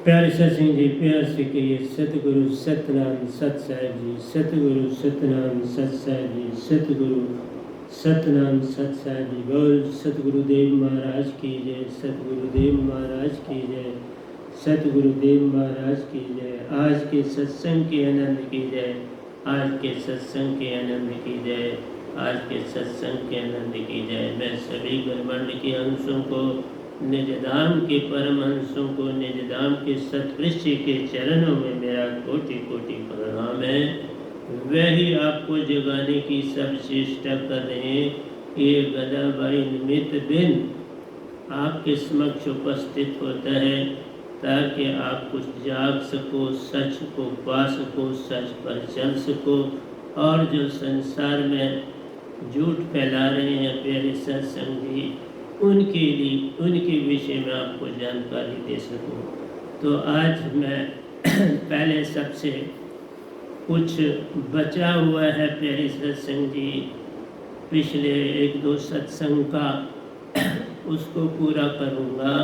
प्यारे सत्संग जी, प्यार से कहिए सतगुरु सतनाम सत साहिब जी, सतगुरु सतनाम सत साहिब जी, सतगुरु सतनाम सत साहिब जी। बोल सतगुरुदेव महाराज की जय, सतगुरुदेव महाराज की जय, सतगुरुदेव महाराज की जय। आज के सत्संग के आनंद की जय, आज के सत्संग के आनंद की जय, आज के सत्संग के आनंद की जय। मैं सभी ब्रह्मांड के अंशों को, निज धाम के परम अंशों को, निज धाम के सतवृक्ष के चरणों में मेरा कोटि कोटि प्रणाम है। वही आपको जगाने की सब चेष्टा कर रहे हैं। ये गदाबाई निमित्त दिन आपके समक्ष उपस्थित होता है ताकि आप कुछ जाग सको, सच को पा सको, सच पर चल सको, और जो संसार में झूठ फैला रहे हैं प्यारे सत्संगी, उनके लिए, उनके विषय में आपको जानकारी दे सकूं। तो आज मैं पहले सबसे कुछ बचा हुआ है प्यारे सत्संग जी, पिछले 1-2 सत्संग का, उसको पूरा करूंगा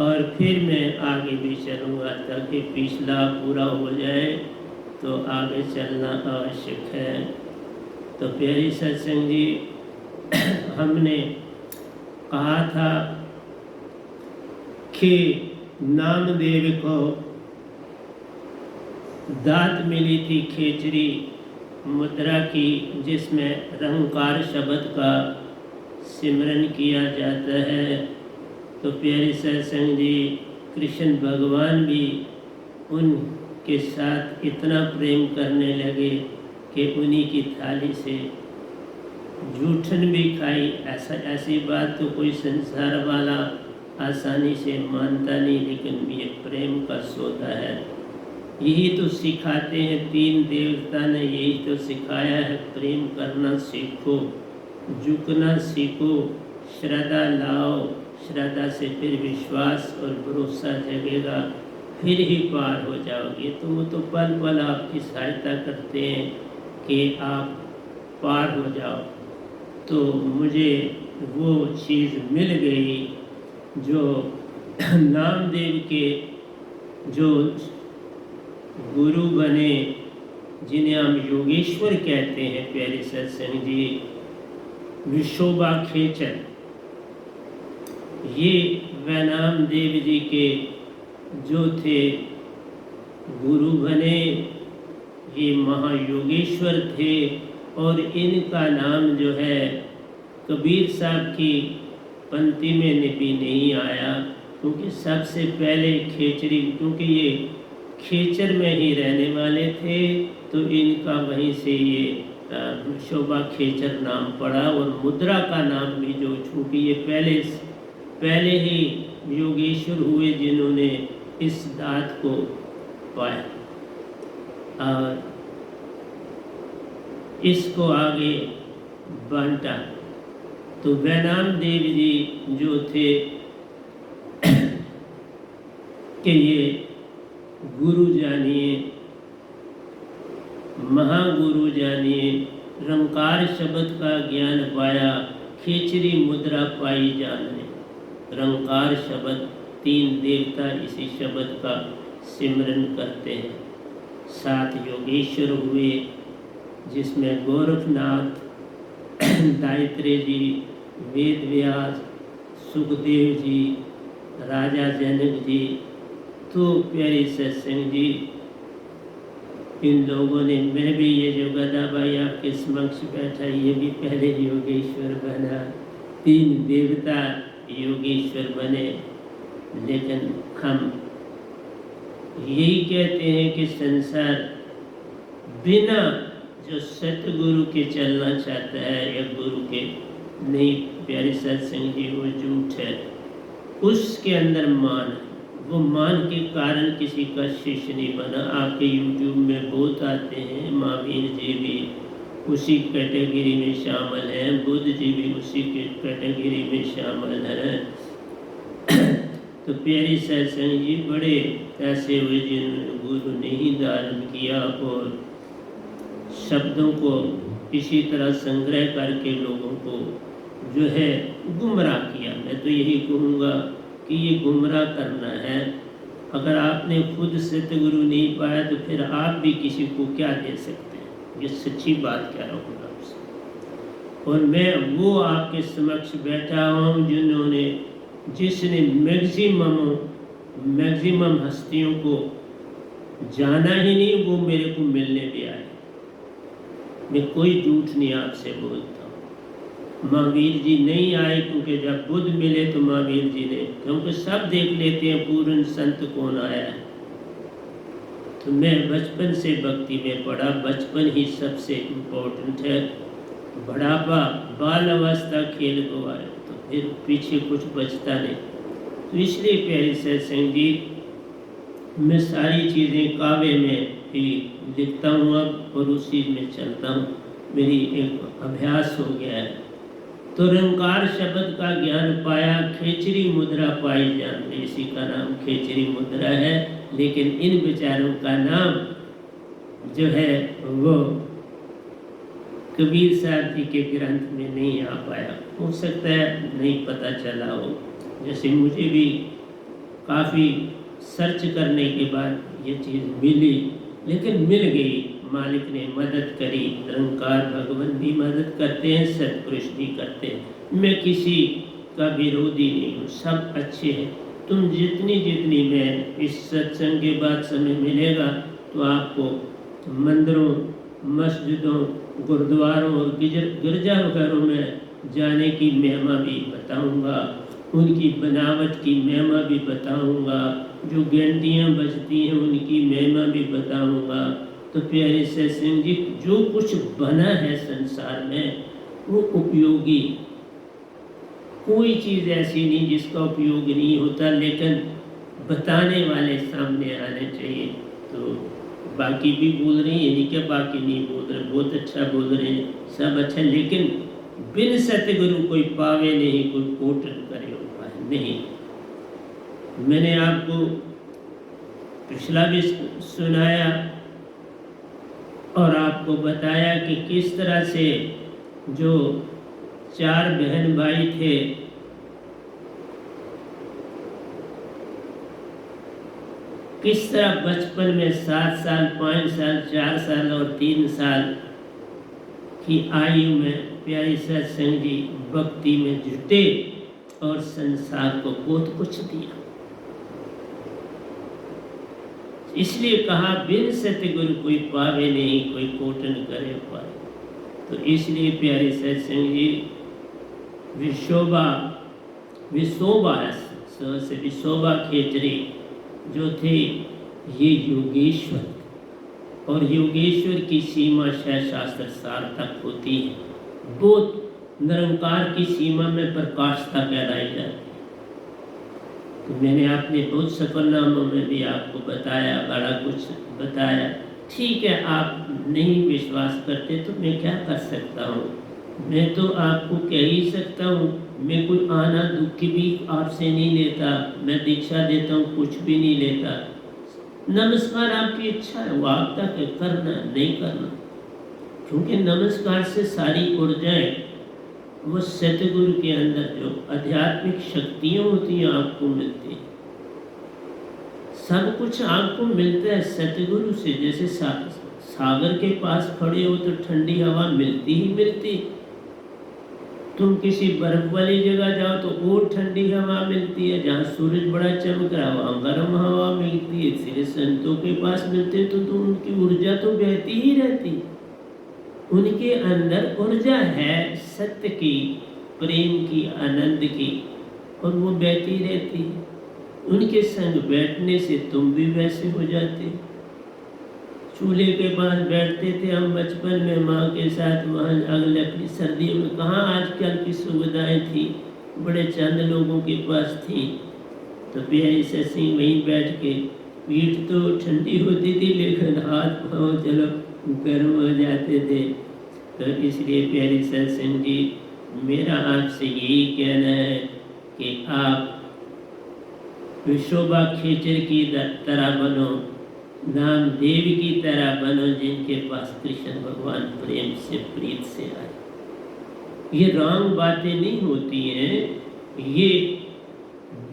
और फिर मैं आगे भी चलूंगा ताकि पिछला पूरा हो जाए तो आगे चलना आवश्यक है। तो प्यारे सत्संग जी, हमने कहा था कि नामदेव को दात मिली थी खेचरी मुद्रा की, जिसमें रंकार शब्द का सिमरन किया जाता है। तो प्यारे सत्संग जी, कृष्ण भगवान भी उनके साथ इतना प्रेम करने लगे कि उन्हीं की थाली से जूठन भी खाई। ऐसी बात तो कोई संसार वाला आसानी से मानता नहीं, लेकिन ये प्रेम का सौदा है। यही तो सिखाते हैं, 3 देवता ने यही तो सिखाया है, प्रेम करना सीखो, झुकना सीखो, श्रद्धा लाओ, श्रद्धा से फिर विश्वास और भरोसा जगेगा, फिर ही पार हो जाओगे। तो वो तो पल पल आपकी सहायता करते हैं कि आप पार हो जाओ। तो मुझे वो चीज़ मिल गई जो नामदेव के जो गुरु बने, जिन्हें हम योगेश्वर कहते हैं प्यारे सत्संग जी, विशोबा खेचर, ये वह नामदेव जी के जो थे गुरु बने, ये महायोगेश्वर थे। और इनका नाम जो है कबीर साहब की पंक्ति में भी नहीं आया, क्योंकि सबसे पहले खेचरी, क्योंकि ये खेचर में ही रहने वाले थे, तो इनका वहीं से ये शोभा खेचर नाम पड़ा। और मुद्रा का नाम भी जो, चूँकि ये पहले ही योगेश्वर हुए जिन्होंने इस दात को पाया और इसको आगे बांटा। तो वैनाम देव जी जो थे कि ये गुरु जानिए, महागुरु जानिए, रंकार शब्द का ज्ञान पाया, खेचरी मुद्रा पाई जानने। रंकार शब्द, 3 देवता इसी शब्द का सिमरन करते हैं। 7 योगेश्वर हुए, जिसमें गोरखनाथ, दायत्रे जी, वेद व्यास, सुखदेव जी, राजा जनक जी। तो प्यारे सत्संग जी, इन लोगों ने, मैं भी ये जो गदाबाई आपके समक्ष बैठा, ये भी पहले योगेश्वर बना, 3 देवता योगेश्वर बने। लेकिन हम यही कहते हैं कि संसार बिना जो सतगुरु के चलना चाहता है या गुरु के नहीं, प्यारे सत्संग जी, वो झूठ है। उसके अंदर मान है, वो मान के कारण किसी का शिष्य नहीं बना। आपके YouTube में बहुत आते हैं, महावीर जी भी उसी कैटेगरी में शामिल हैं, बुद्ध जी भी उसी के कैटेगरी में शामिल हैं। तो प्यारे सत्संग जी, बड़े ऐसे हुए जिन्होंने गुरु नहीं धारण किया और शब्दों को इसी तरह संग्रह करके लोगों को जो है गुमराह किया। मैं तो यही कहूँगा कि ये गुमराह करना है अगर आपने खुद सतगुरु नहीं पाया तो फिर आप भी किसी को क्या दे सकते हैं। ये सच्ची बात कह रहा हूँ आपसे। और मैं वो आपके समक्ष बैठा हूँ जिसने मैक्सिमम हस्तियों को जाना ही नहीं, वो मेरे को मिलने भी आए। मैं कोई झूठ नहीं आपसे बोलता हूँ। महावीर जी नहीं आए क्योंकि जब बुद्ध मिले तो महावीर जी ने, क्योंकि सब देख लेते हैं पूर्ण संत कौन आया है। तो मैं बचपन से भक्ति में पढ़ा, बचपन ही सबसे इम्पोर्टेंट है। बुढ़ापा बाल अवस्था खेल गवाए तो फिर पीछे कुछ बचता नहीं। तो इसलिए प्यारे सत्संग जी, मैं सारी चीज़ें काव्य में ही लिखता हूँ अब और उसी में चलता हूँ। मेरी एक अभ्यास हो गया है। तो रंकार शब्द का ज्ञान पाया, खेचरी मुद्रा पाई जान। इसी का नाम खेचरी मुद्रा है, लेकिन इन विचारों का नाम जो है वो कबीर साहब जी के ग्रंथ में नहीं आ पाया। हो सकता है नहीं पता चला हो, जैसे मुझे भी काफ़ी सर्च करने के बाद ये चीज़ मिली, लेकिन मिल गई। मालिक ने मदद करी, निरंकार भगवान भी मदद करते हैं, सत्पुरुष भी करते हैं। मैं किसी का विरोधी नहीं हूँ, सब अच्छे हैं। तुम जितनी मैं इस सत्संग के बाद समय मिलेगा तो आपको मंदिरों, मस्जिदों, गुरुद्वारों और गिरजाघरों में जाने की महिमा भी बताऊंगा, उनकी बनावट की महिमा भी बताऊंगा, जो घंटियाँ बजती हैं उनकी महिमा भी बताऊंगा। तो प्यारे सत्संग जी, जो कुछ बना है संसार में वो उपयोगी, कोई चीज़ ऐसी नहीं जिसका उपयोग नहीं होता, लेकिन बताने वाले सामने आने चाहिए। तो बाकी भी बोल रहे हैं, यही क्या बाकी नहीं बोल रहे, बहुत अच्छा बोल रहे हैं, सब अच्छा, लेकिन बिन सतगुरु कोई पावे नहीं, कोई कोटन करे उपाय नहीं। मैंने आपको पिछला भी सुनाया और आपको बताया कि किस तरह से जो 4 बहन भाई थे, किस तरह बचपन में 7 साल, 5 साल, 4 साल और 3 साल की आयु में प्यारे सत्संग जी भक्ति में जुटे और संसार को बहुत कुछ दिया। इसलिए कहा बिन सतगुरु कोई पावे नहीं, कोई कोटन करे पाए। तो इसलिए प्यारे सत्संग जी विशोभा खेचरी जो थे ये योगेश्वर, और योगेश्वर की सीमा शास्त्र सार तक होती है। बहुत निरंकार की सीमा में प्रकाशता कहलाई जाती है। तो मैंने अपने बहुत सफरनामों में भी आपको बताया, बड़ा कुछ बताया। ठीक है, आप नहीं विश्वास करते तो मैं क्या कर सकता हूँ, मैं तो आपको कह ही सकता हूँ। मैं कोई आना दुख भी आपसे नहीं लेता, मैं दीक्षा देता हूँ, कुछ भी नहीं लेता। नमस्कार आपकी इच्छा है, वो आप तक है, करना नहीं करना, क्योंकि नमस्कार से सारी ऊर्जाएं वो सतगुरु के अंदर जो आध्यात्मिक शक्तियाँ होती हैं आपको मिलती हैं। सब कुछ आपको मिलता है सतगुरु से। जैसे सागर के पास खड़े हो तो ठंडी हवा मिलती ही मिलती, तुम किसी बर्फ वाली जगह जाओ तो और ठंडी हवा मिलती है, जहाँ सूरज बड़ा चमक रहा वहाँ गर्म हवा मिलती है। इसलिए संतों के पास मिलते तो उनकी ऊर्जा तो बहती ही रहती, उनके अंदर ऊर्जा है सत्य की, प्रेम की, आनंद की, और वो बहती रहती है। उनके संग बैठने से तुम भी वैसे हो जाते। चूल्हे के पास बैठते थे हम बचपन में माँ के साथ, वहाँ आग लकड़ी, सर्दियों में कहाँ आजकल की सुविधाएं थी, बड़े चंद लोगों के पास थी। तो प्यारी ससी वहीं बैठ के, पीठ तो ठंडी होती थी लेकिन हाथ पाँव चलो गर्म हो जाते थे। तो इसलिए प्यारी सत्संग जी, मेरा आपसे यही कहना है कि आप विशोभा खेचर की तरह बनो, नामदेव की तरह बनो, जिनके पास कृष्ण भगवान प्रेम से प्रीत से आए। ये रॉन्ग बातें नहीं होती हैं, ये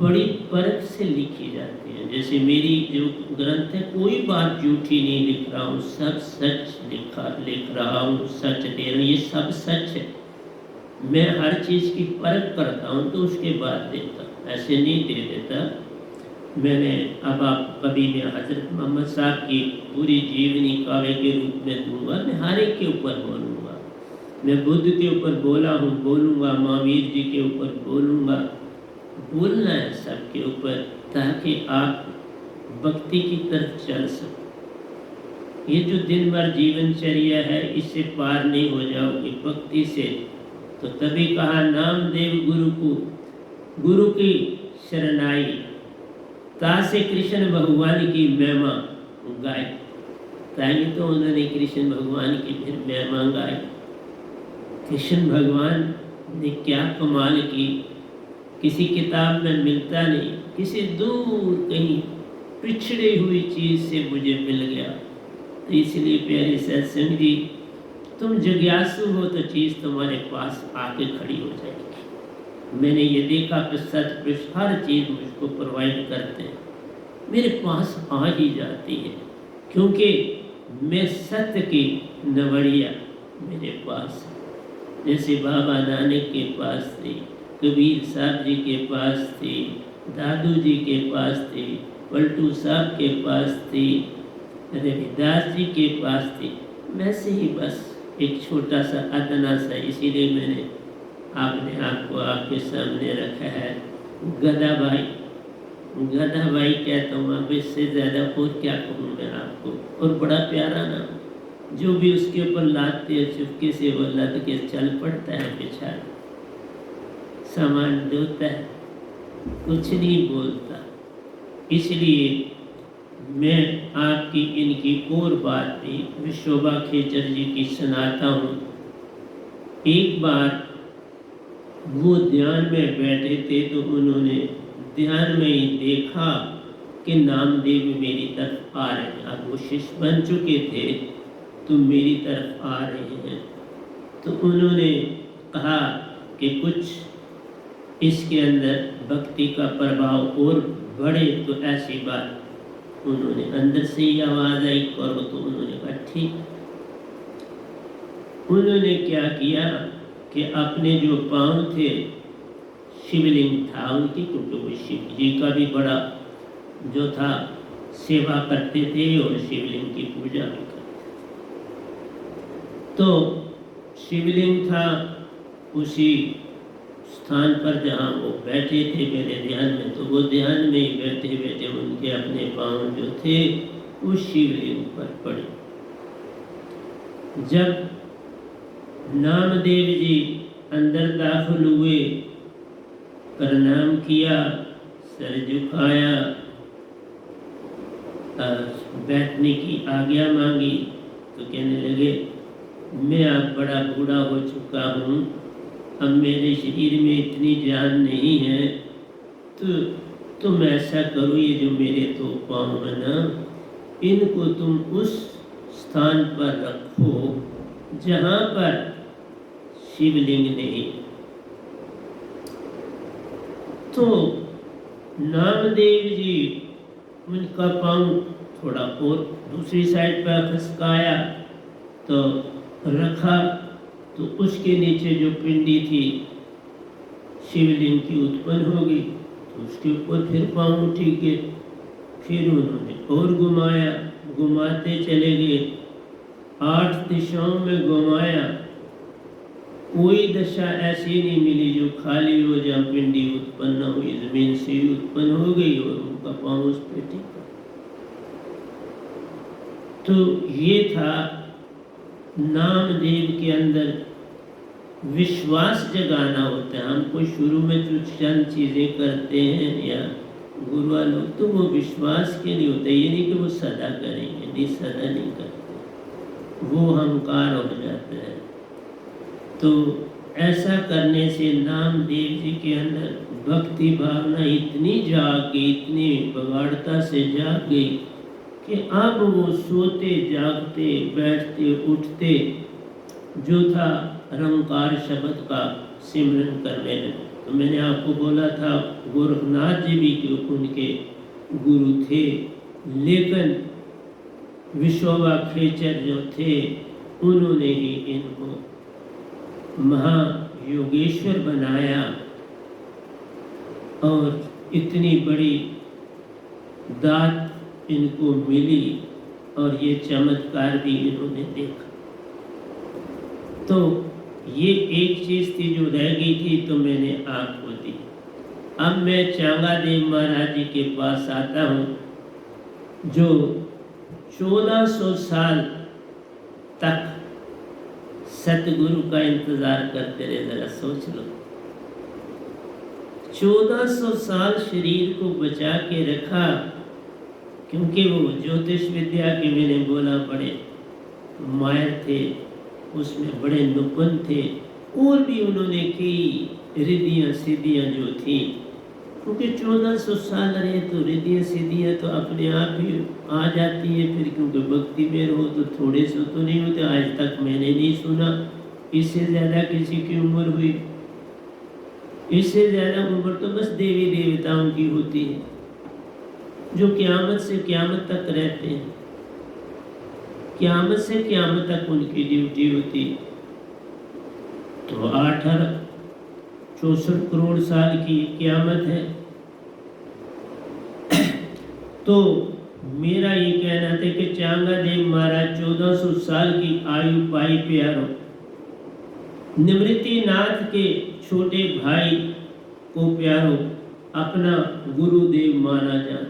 बड़ी परख से लिखी जाती है। जैसे मेरी जो ग्रंथ है, कोई बात झूठी नहीं लिख रहा हूँ, सब सच लिख रहा हूँ, सच दे रहा हूँ, ये सब सच है। मैं हर चीज़ की परख करता हूँ तो उसके बाद देता, ऐसे नहीं दे देता। मैंने अब आप कभी मैं हजरत मोहम्मद साहब की पूरी जीवनी काव्य के रूप में दूंगा, मैं हर एक के ऊपर बोलूँगा। मैं बुद्ध के ऊपर बोला हूँ, बोलूँगा, महावीर जी के ऊपर बोलूँगा। बोलना है सबके ऊपर, ताकि आप भक्ति की तरफ चल सको। ये जो दिन भर जीवनचर्या है, इससे पार नहीं हो जाओगे भक्ति से। तो तभी कहा नामदेव गुरु को, गुरु की शरणाई, तासे कृष्ण भगवान की महिमा गाय। ताकि तो उन्होंने कृष्ण भगवान की फिर महिमा गाई। कृष्ण भगवान ने क्या कमाल की, किसी किताब में मिलता नहीं, किसी दूर कहीं पिछड़ी हुई चीज़ से मुझे मिल गया। तो इसलिए प्यारे सत्संग जी, तुम जिज्ञासु हो तो चीज़ तुम्हारे पास आके खड़ी हो जाएगी। मैंने ये देखा कि सतपुरुष हर चीज़ मुझको प्रोवाइड करते हैं, मेरे पास आ ही जाती है, क्योंकि मैं सत्य की नवड़िया मेरे पास है। जैसे बाबा नानक के पास थी, कबीर साहब जी के पास थी, दादू जी के पास थी, पलटू साहब के पास थी, रविदास जी के पास थी, वैसे ही बस एक छोटा सा अदना सा, इसीलिए मैंने आपने आपको आपके सामने रखा है गदा भाई। गदा भाई कहता हूँ, अब इससे ज़्यादा और क्या कहूँ मैं आपको। और बड़ा प्यारा नाम, जो भी उसके ऊपर लादते हैं चुपके से वो लद के चल पड़ता है बेचारा, सामान ढोता है, कुछ नहीं बोलता। इसलिए मैं आपकी इनकी और बात भी विश्वभा खेचर जी की सुनाता हूँ। एक बार वो ध्यान में बैठे थे तो उन्होंने ध्यान में ही देखा कि नामदेव मेरी तरफ आ रहे हैं। अब वो शिष्य बन चुके थे तो मेरी तरफ आ रहे हैं। तो उन्होंने कहा कि कुछ इसके अंदर भक्ति का प्रभाव और बढ़े, तो ऐसी बात उन्होंने अंदर से ही आवाज़ आई करो। तो उन्होंने कहा ठीक। उन्होंने क्या किया कि अपने जो पांव थे, शिवलिंग था उनकी, क्योंकि वो शिव जी का भी बड़ा जो था सेवा करते थे और शिवलिंग की पूजा भी करते। तो शिवलिंग था उसी स्थान पर जहाँ वो बैठे थे मेरे ध्यान में, तो वो ध्यान में ही बैठे बैठे उनके अपने पांव जो थे उस शिवलिंग पर पड़े। जब नामदेव जी अंदर दाखिल हुए, प्रणाम किया, सर झुकाया, बैठने की आज्ञा मांगी, तो कहने लगे मैं अब बड़ा बूढ़ा हो चुका हूँ, अब मेरे शरीर में इतनी जान नहीं है, तो तुम ऐसा करो, ये जो मेरे दो पाँव है ना, इनको तुम उस स्थान पर रखो जहाँ पर शिवलिंग नहीं। तो नामदेव जी उनका पाँव थोड़ा और दूसरी साइड पर खसकाया तो रखा, तो उसके नीचे जो पिंडी थी शिवलिंग की उत्पन्न हो गई। तो उसके ऊपर फिर पाँव उठी गए, फिर उन्होंने और घुमाया, घुमाते चले गए, 8 दिशाओं में घुमाया, कोई दशा ऐसी नहीं मिली जो खाली हो, जहाँ पिंडी उत्पन्न हुई, जमीन से ही उत्पन्न हो गई और उनका पाँव उस पर टिका। तो ये था नामदेव के अंदर विश्वास जगाना होता है। हमको शुरू में जो चंद चीज़ें करते हैं या गुरु वालों, तो वो विश्वास के लिए होता है, ये नहीं कि वो सदा करेंगे, नहीं, सदा नहीं करते, वो अहंकार हो जाता है। तो ऐसा करने से नामदेव जी के अंदर भक्ति भावना इतनी जाग गई, इतनी प्रगाढ़ता से जाग गई कि अब वो सोते जागते बैठते उठते जो था रंकार शब्द का सिमरन करने लगे। तो मैंने आपको बोला था गोरखनाथ जी भी कि उनके गुरु थे, लेकिन विश्वभा खेचर जो थे उन्होंने ही इनको महायोगेश्वर बनाया और इतनी बड़ी दात इनको मिली और ये चमत्कार भी इन्होंने देखा। तो ये एक चीज़ थी जो रह गई थी, तो मैंने आपको दी। अब मैं चांगादेव महाराज जी के पास आता हूँ, जो 1400 साल तक सतगुरु का इंतजार करते रहे। जरा सोच लो, 1400 साल शरीर को बचा के रखा, क्योंकि वो ज्योतिष विद्या के मैंने बोला बड़े माहिर थे, उसमें बड़े निपुण थे, और भी उन्होंने कई रिद्धियाँ सिद्धियाँ जो थी, क्योंकि 1400 साल रहे तो रिद्धियाँ सिद्धियाँ तो अपने आप ही आ जाती है फिर, क्योंकि भक्ति में रहो तो थोड़े से तो नहीं होते। आज तक मैंने नहीं सुना इससे ज़्यादा किसी की उम्र हुई। इससे ज़्यादा उम्र तो बस देवी देवताओं की होती है, जो क़यामत से क़यामत तक रहते हैं। क़यामत से क़यामत तक उनकी ड्यूटी होती। तो 64 करोड़ साल की क़यामत है। तो मेरा ये कहना था कि चांगादेव महाराज 1400 साल की आयु पाई प्यारो। निवृत्तिनाथ के छोटे भाई को प्यारो अपना गुरुदेव माना जाए।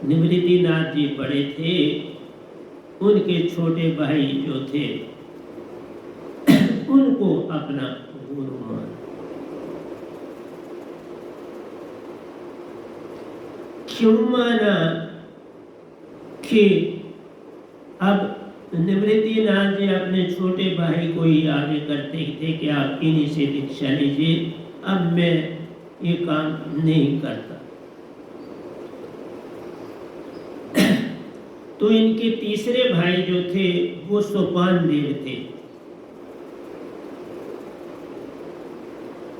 निवृत्तिनाथ जी बड़े थे, उनके छोटे भाई जो थे उनको अपना गुरु माना। क्यों माना कि अब निवृत्तिनाथ जी अपने छोटे भाई को ही आगे करते थे कि आप इन्हीं से दीक्षा लीजिए, अब मैं ये काम नहीं करता। तो इनके तीसरे भाई जो थे वो सोपान देव थे।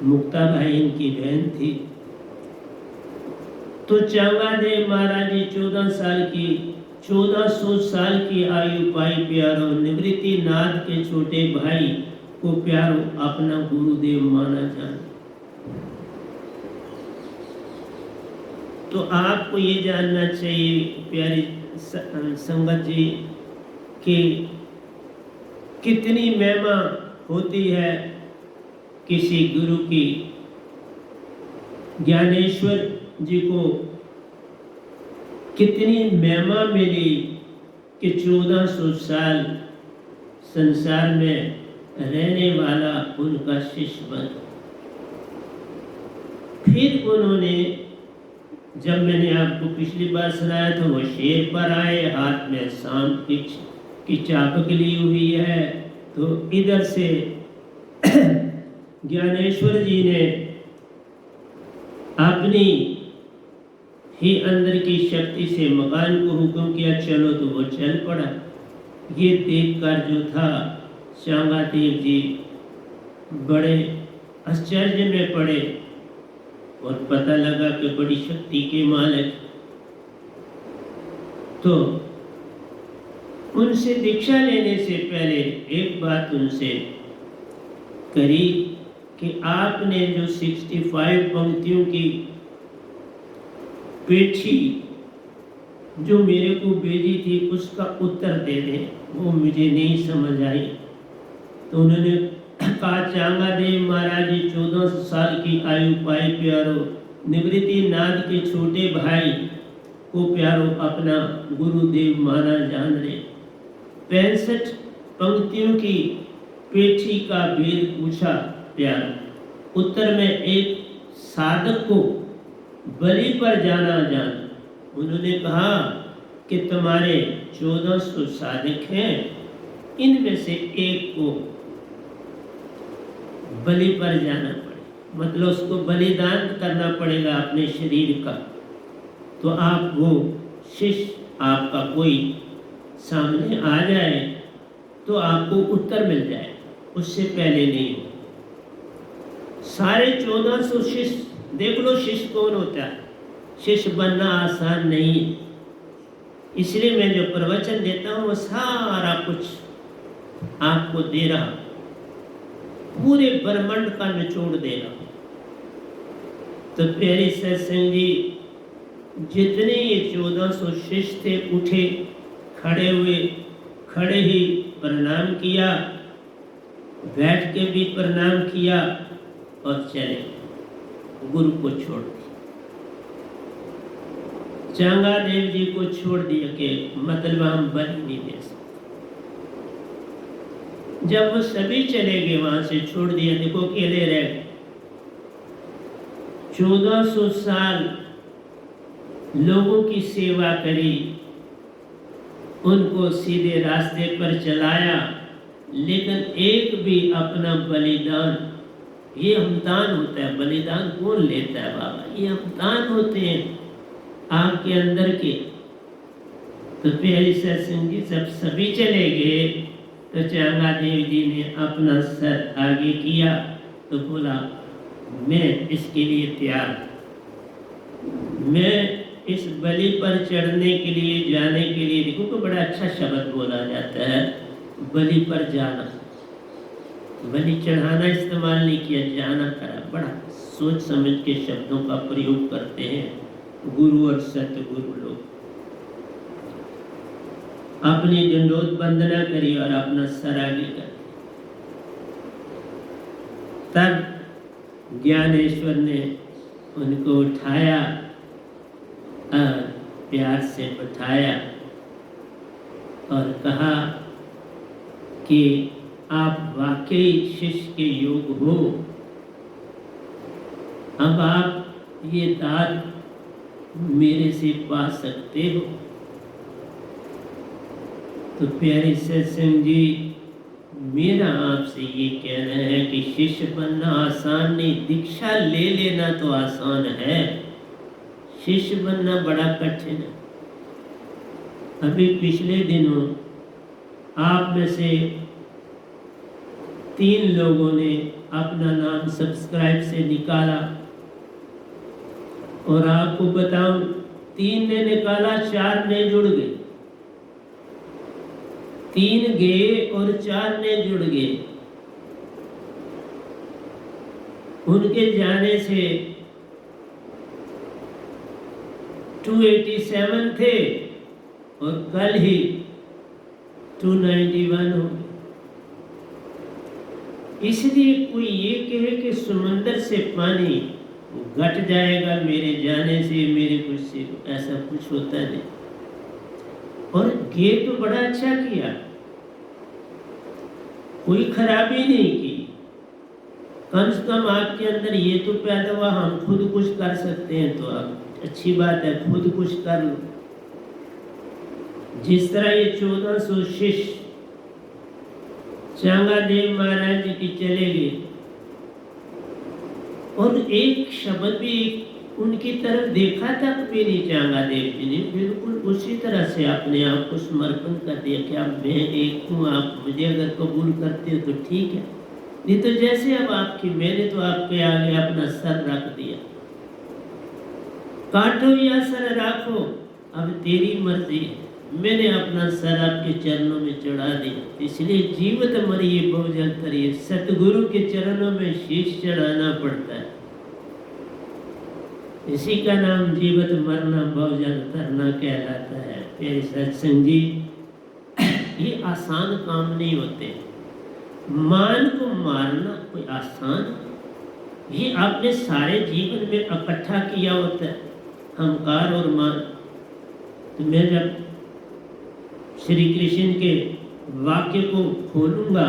मुक्ता भाई इनकी बहन थी। तो चांगादेव महाराज जी 1400 साल की आयु पाई प्यारो। निवृत्तिनाथ के छोटे भाई को प्यारो अपना गुरुदेव माना जाए। तो आपको ये जानना चाहिए प्यारी संगत जी कि कितनी महिमा होती है किसी गुरु की। ज्ञानेश्वर जी को कितनी महिमा मिली कि 1400 साल संसार में रहने वाला उनका शिष्य बन। फिर उन्होंने, जब मैंने आपको पिछली बार सुनाया था, वो शेर पर आए, हाथ में सांप की चाबुक ली हुई है। तो इधर से ज्ञानेश्वर जी ने अपनी ही अंदर की शक्ति से मकान को हुक्म किया, चलो, तो वो चल पड़ा। ये देखकर जो था चांगादेव जी बड़े आश्चर्य में पड़े और पता लगा कि बड़ी शक्ति के मालिक। तो उनसे दीक्षा लेने से पहले एक बात उनसे करी कि आपने जो 65 पंक्तियों की पेठी जो मेरे को भेजी थी उसका उत्तर दे दें, वो मुझे नहीं समझ आई। तो उन्होंने कहा, चांगादेव महाराज जी 1400 साल की आयु पाई प्यारो। निवृत्तिनाथ के छोटे भाई को प्यारो अपना गुरुदेव माना जान रहे। 65 पंक्तियों की पेठी का भेद पूछा प्यारो। उत्तर में एक साधक को बलि पर जाना जान। उन्होंने कहा कि तुम्हारे 1400 साधक हैं, इनमें से एक को बलि पर जाना पड़ेगा, मतलब उसको बलिदान करना पड़ेगा अपने शरीर का। तो आप वो शिष्य आपका कोई सामने आ जाए तो आपको उत्तर मिल जाए, उससे पहले नहीं हो। सारे 1400 शिष्य, देख लो शिष्य कौन होता है। शिष्य बनना आसान नहीं है, इसलिए मैं जो प्रवचन देता हूँ वो सारा कुछ आपको दे रहा, पूरे ब्रह्मांड का निचोड़ दे रहा। तो प्यारे सत्संग जी, जितने ये 1400 शिष्य थे, उठे, खड़े हुए, खड़े ही प्रणाम किया, बैठ के भी प्रणाम किया और चले, गुरु को छोड़ दिया। चांगा देव जी को छोड़ दिया कि मतलब हम बलि नहीं दे सकते। जब वो सभी चले गए, वहां से छोड़ दिया, देखो अकेले रह गए। 1400 साल लोगों की सेवा करी, उनको सीधे रास्ते पर चलाया, लेकिन एक भी अपना बलिदान, ये हमदान होता है, बलिदान कौन लेता है बाबा, ये हमदान होते हैं आपके अंदर के। तो प्यारी सत्संग जी, जब सभी चले गए तो चांगा देव जी ने अपना सर आगे किया, तो बोला मैं इसके लिए तैयार, मैं इस बलि पर चढ़ने के लिए, जाने के लिए। देखो तो बड़ा अच्छा शब्द बोला जाता है, बलि पर जाना, बलि चढ़ाना इस्तेमाल नहीं किया, जाना करा। बड़ा सोच समझ के शब्दों का प्रयोग करते हैं गुरु और सतगुरु लोग। अपनी दंडोत वंदना करी और अपना सर आगे कर। तब ज्ञानेश्वर ने उनको उठाया और प्यार से बैठाया और कहा कि आप वाकई शिष्य के योग हो, अब आप ये दाद मेरे से पा सकते हो। तो प्यारे सत्संग जी, मेरा आपसे ये कहना है कि शिष्य बनना आसान नहीं, दीक्षा ले लेना तो आसान है, शिष्य बनना बड़ा कठिन है। अभी पिछले दिनों आप में से 3 लोगों ने अपना नाम सब्सक्राइब से निकाला, और आपको बताऊं 3 ने निकाला, 4 ने जुड़ गए। 3 गए और 4 ने जुड़ गए। उनके जाने से 287 थे और कल ही 291 हो गए। इसलिए कोई ये कहे कि समंदर से पानी घट जाएगा मेरे जाने से, मेरे कुछ से, ऐसा कुछ होता नहीं। और ये तो बड़ा अच्छा किया, कोई खराबी नहीं की। कम से कम आपके अंदर ये तो पैदा हुआ हम खुद कुछ कर सकते हैं, तो आप अच्छी बात है, खुद कुछ कर लो। जिस तरह ये 1400 शिष्य चांगा देव महाराज जी की चले गए और एक शब्द भी उनकी तरफ देखा तक भी नहीं चांगा देव जी ने, बिल्कुल उसी तरह से अपने आप को समर्पण कर दिया कि अब मैं एक हूँ, आप मुझे अगर कबूल करते हो तो ठीक है, नहीं तो जैसे अब आपकी, मैंने तो आपके आगे अपना सर रख दिया, काटो या सर रखो, अब तेरी मर्जी है। मैंने अपना सर आपके चरणों में चढ़ा दिया, इसलिए जीवित मरिए बहुजन तरिए, सतगुरु के चरणों में शीश चढ़ाना पड़ता है। इसी का नाम जीवित मरना बहुजन तरना कहलाता है। प्यारे सत्संग जी, ये आसान काम नहीं होते। मान को मारना कोई आसान, ये आपने सारे जीवन में इकट्ठा किया होता है, अहंकार और मान। तो मैं जब श्री कृष्ण के वाक्य को खोलूंगा,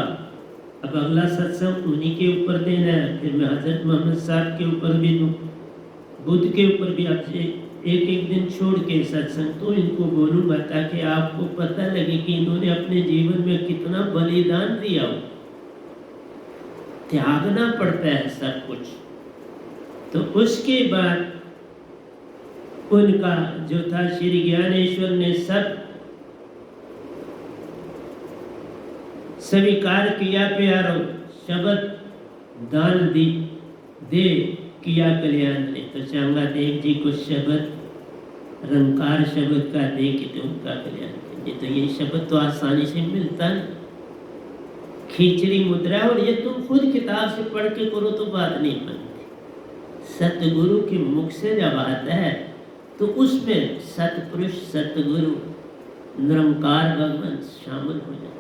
अब अगला सत्संग उन्हीं के ऊपर देना है, फिर मैं हजरत मोहम्मद साहब के ऊपर भी दूँ, बुद्ध के ऊपर भी आपसे एक दिन छोड़ के सत्संग तो इनको बोलूंगा, ताकि आपको पता लगे कि इन्होंने अपने जीवन में कितना बलिदान दिया हो। त्यागना पड़ता है सब कुछ। तो उसके बाद उनका जो था, श्री ज्ञानेश्वर ने सब स्वीकार किया, प्यारो शब्द दान दी, दे किया कल्याण ने। तो चांगा देव जी को शब्द, रंकार शब्द का दे के तो उनका कल्याण कीजिए। तो ये शब्द तो आसानी से मिलता नहीं, खिचड़ी मुद्रा, और ये तुम खुद किताब से पढ़ के करो तो बात नहीं बनती। सतगुरु के मुख से जब आता है तो उसमें सतपुरुष, सतगुरु, निरंकार भगवान शामिल हो जाए।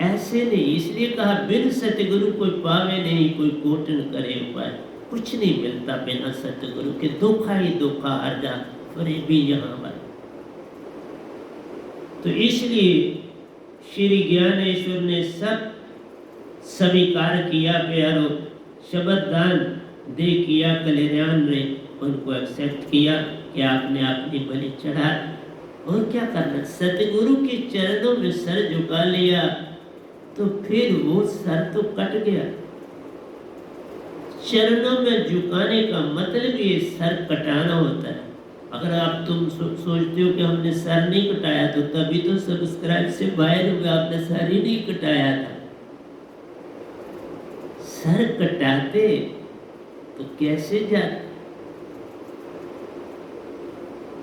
ऐसे नहीं, इसलिए कहा बिन सतगुरु कोई पावे नहीं, कोई कोटन करे उपाय। कुछ नहीं मिलता बिना सतगुरु के, धोखा ही धोखा हर जा अरे भी यहाँ पर। तो इसलिए श्री ज्ञानेश्वर ने सब स्वीकार किया, प्यारो शब्द दान दे किया कल्याण ने, उनको एक्सेप्ट किया कि आपने अपनी बलि चढ़ा। और क्या करना, सतगुरु के चरणों में सर झुका लिया तो फिर वो सर तो कट गया। चरणों में झुकाने का मतलब ये सर कटाना होता है। अगर आप तुम सोचते हो कि हमने सर नहीं कटाया तो तभी तो सब्सक्राइब से बाहर हो गया, आपने सर ही नहीं कटाया था। सर कटाते तो कैसे जाते।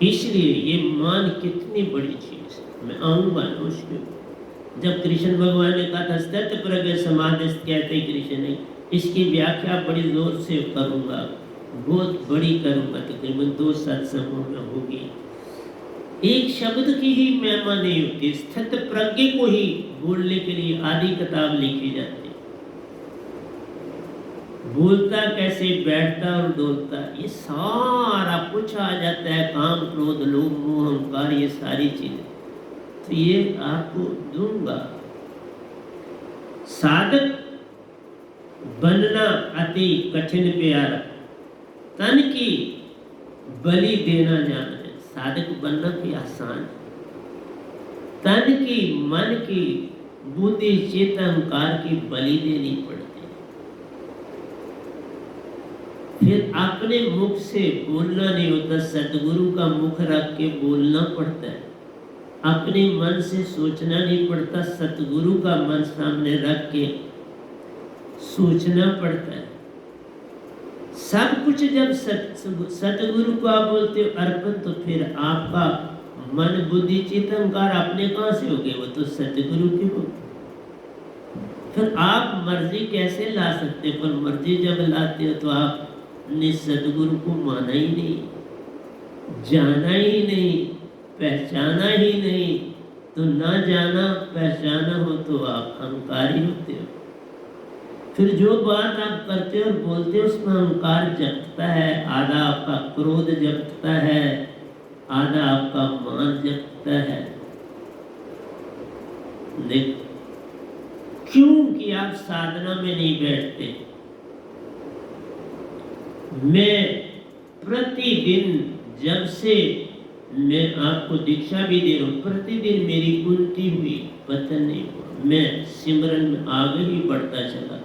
इसलिए ये मान कितनी बड़ी चीज है। मैं आऊंगा ना उसके, जब कृष्ण भगवान ने कहा था सत्य प्रज्ञ समाधि कहते कृष्ण ने, इसकी व्याख्या बड़ी जोर से करूंगा, बहुत बड़ी करूंगा, तकरीबन 2 सत्संगों में होगी। एक शब्द की ही महिमा नहीं होती, स्थित प्रज्ञ को ही बोलने के लिए आदि किताब लिखी जाती। बोलता कैसे, बैठता और डोलता, ये सारा कुछ आ जाता है। काम, क्रोध, लोभ, मोह, अहंकार, ये सारी चीजें तो ये आपको दूंगा। साधक बनना अति कठिन प्यारा, तन की बलि देना जान है। साधक बनना भी आसान, तन की, मन की, बुद्धि, चित्त, अहंकार की बलि देनी पड़ती है। फिर अपने मुख से बोलना नहीं होता, सतगुरु का मुख रख के बोलना पड़ता है। अपने मन से सोचना नहीं पड़ता, सतगुरु का मन सामने रख के सोचना पड़ता है। सब कुछ जब सतगुरु को आप बोलते हो अर्पण, तो फिर आपका मन, बुद्धि, चित्त, अहंकार अपने कहां से हो गए, वो तो सतगुरु के हो। फिर आप मर्जी कैसे ला सकते, पर मर्जी जब लाते हो तो आपने सतगुरु को माना ही नहीं, जाना ही नहीं, पहचाना ही नहीं। तो ना जाना पहचाना हो तो आप अहंकारी होते हो। फिर जो बात आप करते हो और बोलते हो उसमें अहंकार जगता है, आधा आपका क्रोध जगता है, आधा आपका मान जगता है। क्यों कि आप साधना में नहीं बैठते। मैं प्रतिदिन, जब से मैं आपको दीक्षा भी दे रहा हूँ, प्रतिदिन मेरी उन्नति हुई, पतन नहीं हुआ। मैं सिमरन में आगे ही बढ़ता चला।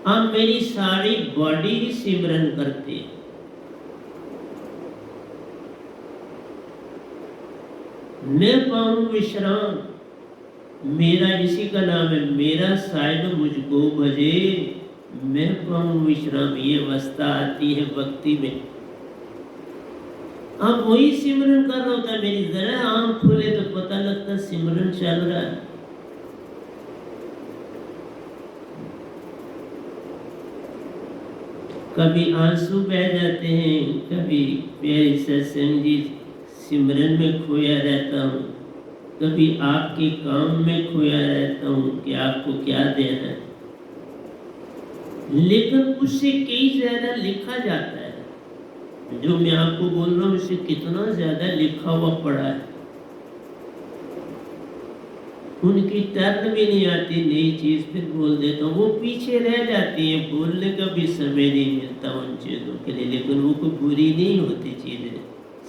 अब मेरी सारी बॉडी ही सिमरन करती है। मैं पाऊं विश्राम, मेरा इसी का नाम है, मेरा साहिब मुझको भजे, मैं पाऊं विश्राम। ये अवस्था आती है भक्ति में। अब वही सिमरन कर रहा होता है। मेरी जरा आंख खुले तो पता लगता सिमरन चल रहा है। कभी आंसू बह जाते हैं, कभी मेरे सत्संग जी सिमरन में खोया रहता हूँ, कभी आपके काम में खोया रहता हूँ कि आपको क्या देना है। लेकिन उससे कई ज्यादा लिखा जाता है। जो मैं आपको बोल रहा हूँ उससे कितना ज्यादा लिखा हुआ पड़ा है। उनकी टर्न भी नहीं आती, नई चीज फिर बोल देता हूँ, वो पीछे रह जाती है। बोलने का भी समय नहीं मिलता उन चीजों के लिए। लेकिन वो कोई बुरी नहीं होती चीजें,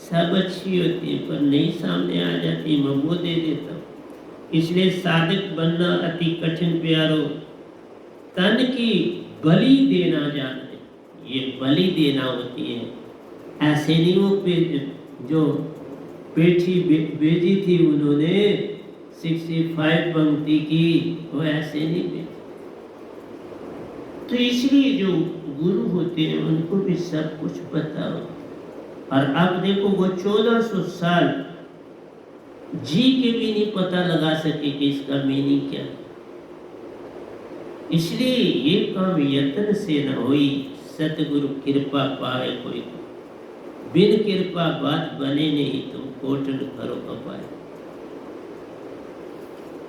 सब अच्छी होती है, पर नई सामने आ जाती है, मैं वो दे देता हूँ। इसलिए साधक बनना अति कठिन प्यारो, तन की बलि देना जानते। ये बलि देना होती है, ऐसे नहीं। वो जो पेठी भेजी थी उन्होंने 65 पंक्ति की, वो ऐसे नहीं भेजी। तो इसलिए जो गुरु होते हैं उनको भी सब कुछ पता हो। और अब देखो वो 1400 साल जी के भी नहीं पता लगा सके कि इसका मीनिंग क्या है। इसलिए ये काम यत्न से न होई, सतगुरु कृपा पाए कोई। बिन कृपा बात बने नहीं, तुम कोटन करो कपाए।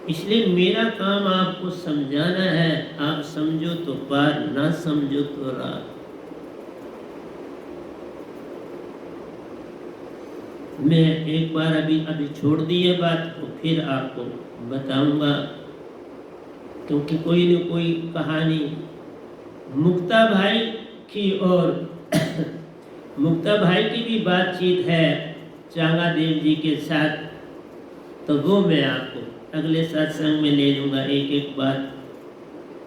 इसलिए मेरा काम आपको समझाना है, आप समझो तो पार, ना समझो तो रात। मैं एक बार अभी छोड़ दी है बात को, फिर आपको बताऊंगा, क्योंकि कोई न कोई कहानी मुक्ता भाई की और मुक्ता भाई की भी बातचीत है चांगा देव जी के साथ, तो वो मैं आपको अगले सत्संग में ले लूँगा। एक एक बात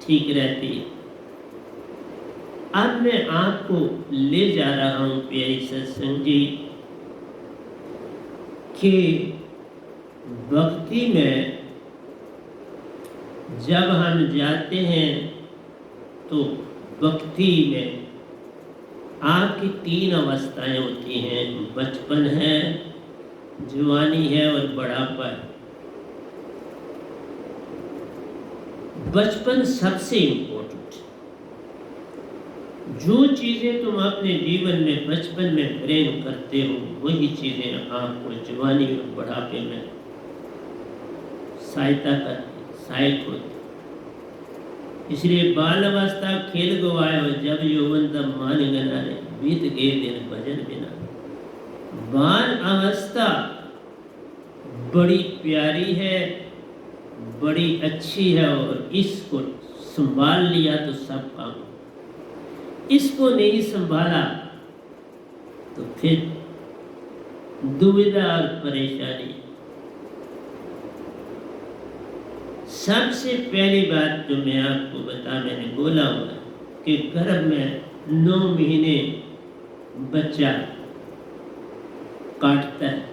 ठीक रहती है। अब मैं आपको ले जा रहा हूँ प्यारी सत्संग जी कि भक्ति में जब हम जाते हैं तो भक्ति में आपकी 3 अवस्थाएं होती हैं, बचपन है, जवानी है और बुढ़ापा है। बचपन सबसे इम्पोर्टेंट। जो चीजें तुम अपने जीवन में बचपन में प्रेम करते हो वही चीजें आपको जवानी और बुढ़ापे में सहायता करती, सहायक होती। इसलिए बाल अवस्था खेल गवाए और जब यौवन तब मान गनारे, बीत गए दिन भजन बिना। बाल अवस्था बड़ी प्यारी है, बड़ी अच्छी है, और इसको संभाल लिया तो सब काम। इसको नहीं संभाला तो फिर दुविधा और परेशानी। सबसे पहली बात जो मैं आपको मैंने बोला हुआ कि गर्भ में 9 महीने बच्चा काटता है,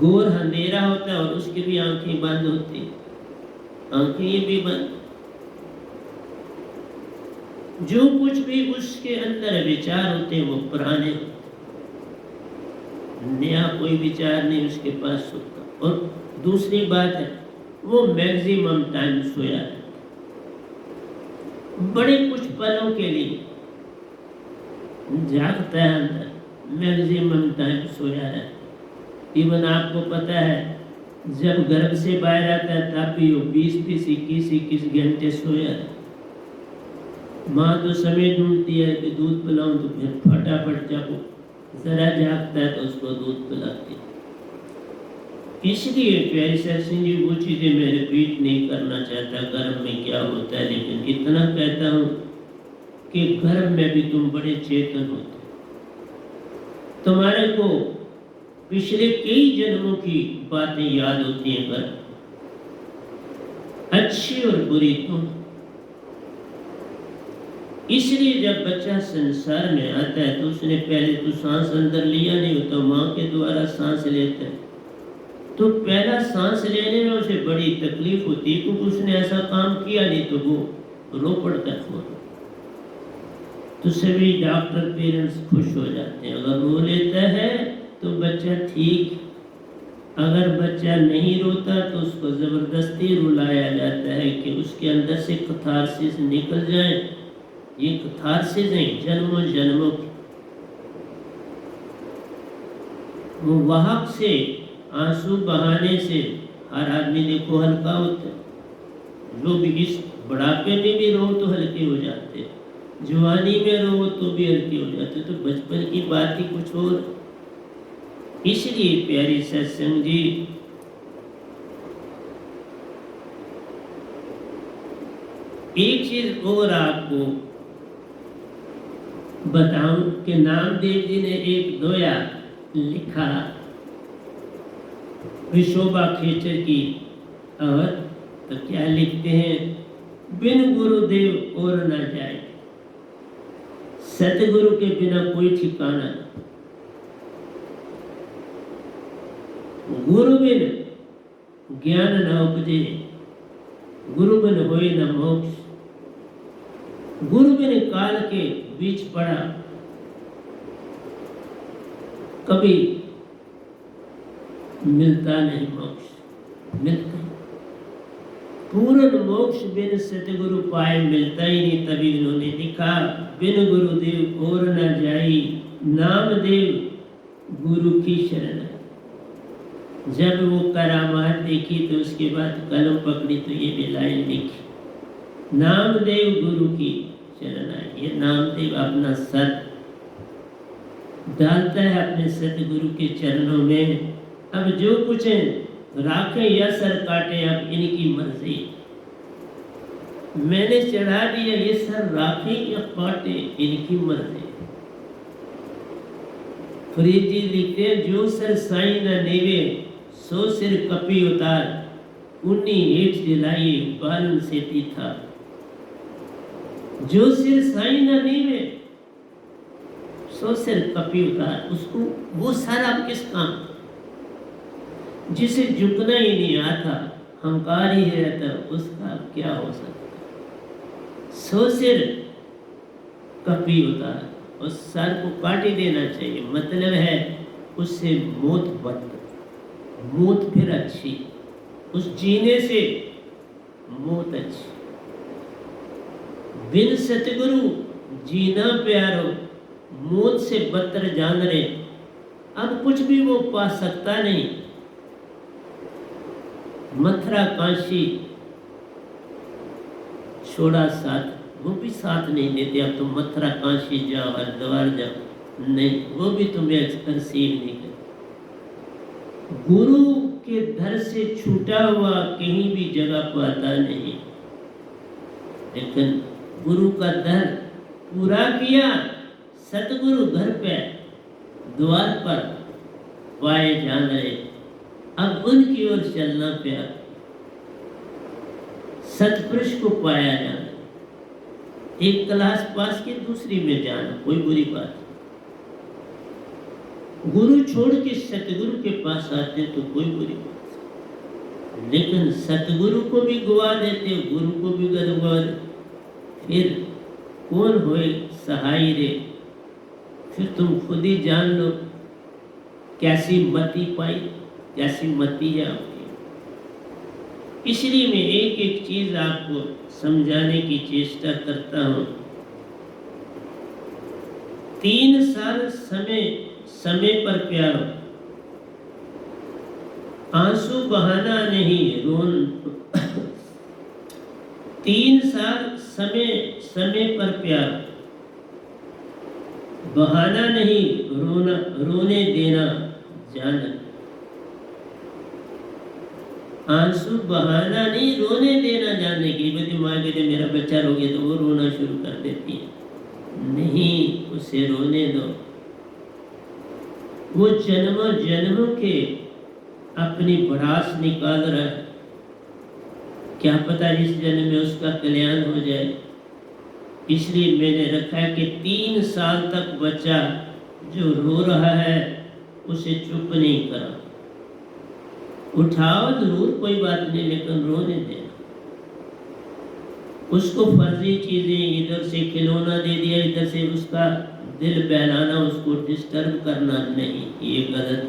गोर अंधेरा होता है और उसकी भी आंखें बंद होती, आंखें ये भी बंद। जो कुछ भी उसके अंदर विचार होते हैं वो पुराने, नया कोई विचार नहीं उसके पास होता। और दूसरी बात है वो मैक्सिमम टाइम सोया है, बड़े कुछ पलों के लिए जागता है अंदर, मैक्सिमम टाइम सोया है। इवन आपको पता है जब गर्भ से बाहर आता है तब भी वो 20-21 घंटे सोया है। माँ तो समय ढूंढती है कि दूध पिलाऊं, तो फिर फटाफट जब जरा जागता है तो उसको दूध पिलाती है। इसलिए प्यारी सत्संग जी वो चीज़ें मैं रिपीट नहीं करना चाहता गर्भ में क्या होता है, लेकिन इतना कहता हूँ कि गर्भ में भी तुम बड़े चेतन होते, तुम्हारे को पिछले कई जन्मों की बातें याद होती हैं, गर्भ अच्छी और बुरी तुम। इसलिए जब बच्चा संसार में आता है तो उसने पहले तो सांस अंदर लिया नहीं होता, माँ के द्वारा सांस लेता है, तो पहला सांस लेने में उसे बड़ी तकलीफ होती है क्योंकि उसने ऐसा काम किया नहीं, तो वो रो पड़ता है। तो सभी डॉक्टर पेरेंट्स खुश हो जाते हैं। अगर रो लेता है तो बच्चा ठीक, अगर बच्चा नहीं रोता तो उसको जबरदस्ती रुलाया जाता है कि उसके अंदर से कैथारसिस निकल जाए। ये कैथारसिस है जन्मों जन्मों की, वो वाहक से आंसू बहाने से हर आदमी देखो हल्का होता है। जो भी इस बुढ़ापे में भी रो तो हल्के हो जाते, जवानी में रो तो भी हल्के हो जाते, तो बचपन की बात ही कुछ और। इसलिए प्यारी सत्संग जी एक चीज और आपको बताऊं कि नामदेव जी ने एक दोया लिखा विशोभा खेचर की, और तो क्या लिखते हैं, बिन गुरुदेव और न जाए, सतगुरु के बिना कोई ठिकाना नहीं। गुरु बिन ज्ञान न उपजे, गुरु बिन होए न मोक्ष, गुरु बिन काल के बीच पड़ा, कभी मिलता नहीं मोक्ष, मिलता पूर्ण मोक्ष बिन सतगुरु पाए मिलता ही नहीं। तभी उन्होंने लिखा, बिन गुरुदेव और न जाई, नामदेव गुरु की शरण। जब वो करामात देखी तो उसके बाद कलम पकड़ी तो ये भी लाइन लिखी, नामदेव गुरु की शरण आई। ये नामदेव अपना सर डालता है अपने सतगुरु के चरणों में। अब जो कुछ राखे या सर काटे, अब इनकी मर्जी। मैंने चढ़ा दिया, ये सर राखे या काटे, इनकी मर्जी। फरीद जी लिखते हैं, जो सर साई न नेवे, सो सिर कपी उतार, उन्नी हेठ दिलाइए बालन से तीथा। जो सिर साई न नेवे, सो सिर कपी उतार, उसको वो सर अब किस काम, जिसे झुकना ही नहीं आता, हंकार ही रहता, उसका क्या हो सकता। सो सिर कपी उतार, उस सर को काट ही देना चाहिए। मतलब है उससे मौत बदतर, मौत फिर अच्छी, उस जीने से मौत अच्छी। बिन सतगुरु जीना प्यारो, मौत से बदतर जान रहे। अब कुछ भी वो पा सकता नहीं। मथुरा काशी छोड़ा साथ, वो भी साथ नहीं देते। अब तुम मथुरा काशी जाओ, हरिद्वार जाओ, नहीं, वो भी तुम्हें रिसीव नहीं कर। गुरु के दर से छूटा हुआ कहीं भी जगह पाता नहीं। लेकिन गुरु का दर पूरा किया, सतगुरु घर पे द्वार पर पाए जान रहे। अब उनकी ओर चलना प्यार, सतपुरुष को पाया जाना। एक क्लास पास की दूसरी में जाना कोई बुरी बात। गुरु छोड़ के सतगुरु के पास आते तो कोई बुरी बात, लेकिन सतगुरु को भी गवा देते, गुरु को भी गवा देते, फिर कौन होए सहाय रे। फिर तुम खुद ही जान लो कैसी मति पाई, कैसी मति है आपकी। इसलिए मैं एक एक चीज आपको समझाने की चेष्टा करता हूं। 3 साल समय पर प्यारो, आंसू बहाना नहीं रोन। 3 साल समय पर प्यार, बहाना नहीं रोने देना जाना। आंसू बहाना नहीं रोने देना जानने की। बड़ी माँ कहते मेरा बच्चा रो गया तो वो रोना शुरू कर देती है। नहीं, उसे रोने दो। वो जन्मों के अपनी भड़ास निकाल रहा है, क्या पता इस जन्म में उसका कल्याण हो जाए। इसलिए मैंने रखा है कि 3 साल तक बच्चा जो रो रहा है उसे चुप नहीं करा, उठाओ जरूर, कोई बात नहीं, लेकिन रोने देना। उसको फर्जी चीजें, इधर से खिलौना दे दिया, इधर से उसका दिल बहलाना, उसको डिस्टर्ब करना नहीं, ये गलत।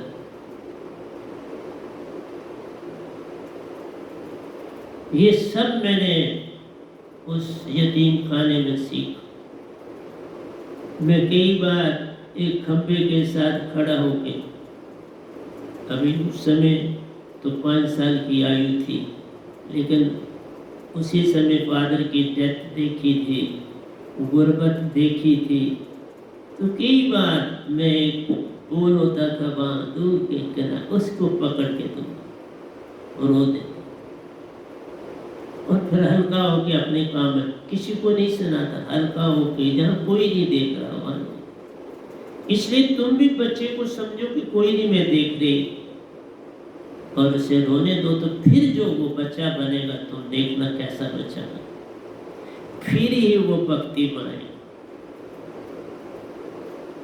ये सब मैंने उस यतीम खाने में सीखा। मैं कई बार एक खंबे के साथ खड़ा होके, अभी उस समय तो 5 साल की आयु थी, लेकिन उसी समय फादर की डेथ देखी थी, गुर्बत देखी थी। तो कई बार मैं एक पोल होता था वहाँ दूर के किनारे, उसको पकड़ के तुम रो देते और फिर हल्का होके अपने काम में, किसी को नहीं सुनाता, हल्का होके जहाँ कोई नहीं देख रहा वहाँ। इसलिए तुम भी बच्चे को समझो कि कोई नहीं मैं देख रही, और उसे रोने दो। तो फिर जो वो बच्चा बनेगा तुम देखना कैसा बच्चा बने, फिर ही वो भक्ति बनाए।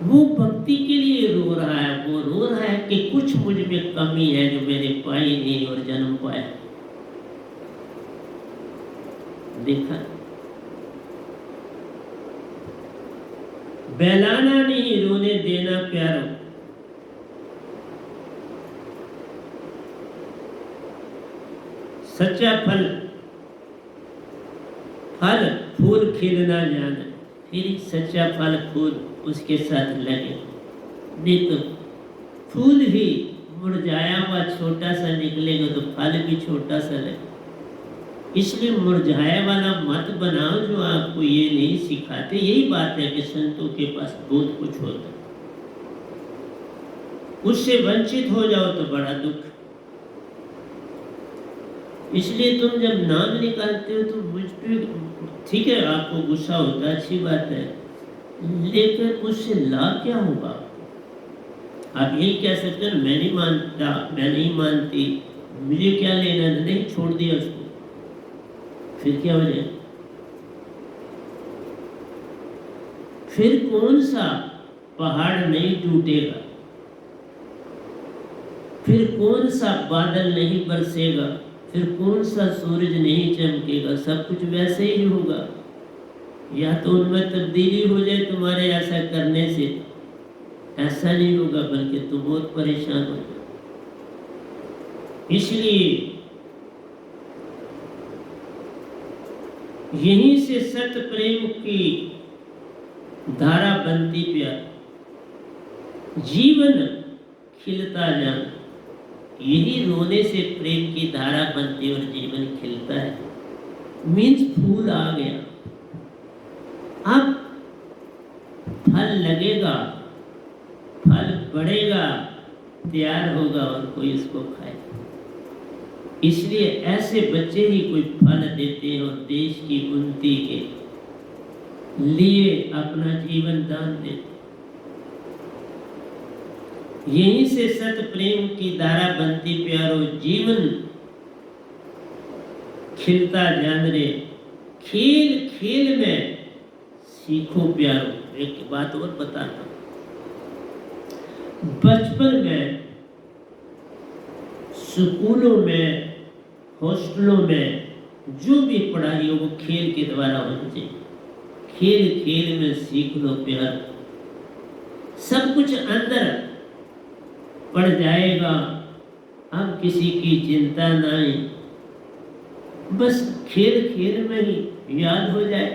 वो भक्ति के लिए रो रहा है, वो रो रहा है कि कुछ मुझ में कमी है जो मैंने पाई नहीं और जन्म पाया। देखा, बहलाना नहीं, रोने देना प्यारो। सच्चा फल, फल फूल खिलना जाना, फिर सच्चा फल फूल उसके साथ लगे। नहीं तो फूल ही मुरझाया हुआ छोटा सा निकलेगा तो फल भी छोटा सा लगेगा। इसलिए मुरझाया वाला मत बनाओ जो आपको ये नहीं सिखाते। यही बात है कि संतों के पास बहुत कुछ होता है, उससे वंचित हो जाओ तो बड़ा दुख। इसलिए तुम जब नाम निकालते हो तो मुझ पे ठीक है, आपको गुस्सा होता है, अच्छी बात है, लेकिन उससे लाभ क्या होगा? आप यही कह सकते हो मैं नहीं मानता, मैं नहीं मानती, मुझे क्या लेना, नहीं छोड़ दिया उसको, फिर क्या वजह? फिर कौन सा पहाड़ नहीं टूटेगा, फिर कौन सा बादल नहीं बरसेगा, फिर कौन सा सूरज नहीं चमकेगा, सब कुछ वैसे ही होगा। या तो उनमें तब्दीली हो जाए तुम्हारे ऐसा करने से, ऐसा नहीं होगा, बल्कि तुम बहुत परेशान हो जाओ। इसलिए यहीं से सत्य प्रेम की धारा बनती प्यार, जीवन खिलता जाना। यही रोने से प्रेम की धारा बनती और जीवन खिलता है। मीन्स फूल आ गया, अब फल लगेगा, फल बढ़ेगा, तैयार होगा और कोई इसको खाएगा। इसलिए ऐसे बच्चे ही कोई फल देते हैं और देश की उन्नति के लिए अपना जीवन दान देते। यहीं से सत प्रेम की धारा बनती प्यारो, जीवन खिलता जान रे, खेल खेल में सीखो प्यारो। एक बात और बताता हूं, बचपन में स्कूलों में, हॉस्टलों में जो भी पढ़ाई हो वो खेल के द्वारा होनी चाहिए। खेल खेल में सीख लो प्यार, सब कुछ अंदर पड़ जाएगा। अब किसी की चिंता नहीं, बस खेल खेल में ही याद हो जाए।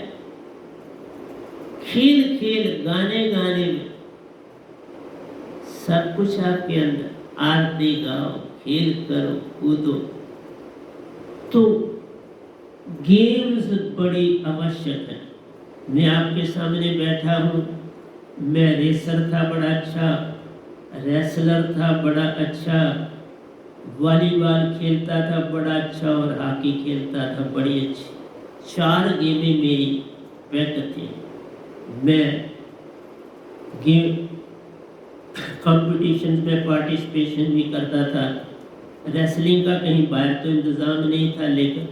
खेल खेल, गाने गाने में सब कुछ आपके अंदर। आरती गाओ, खेल करो, कूदो। तो गेम्स बड़ी आवश्यक है। मैं आपके सामने बैठा हूँ, मैं रेसर था बड़ा अच्छा, रेसलर था बड़ा अच्छा, वॉलीबॉल खेलता था बड़ा अच्छा और हॉकी खेलता था बड़ी अच्छी। 4 गेमें मेरी पेट थी। मैं गेम कॉम्पिटिशन में पार्टिसिपेशन भी करता था। रेसलिंग का कहीं बाहर तो इंतज़ाम नहीं था, लेकिन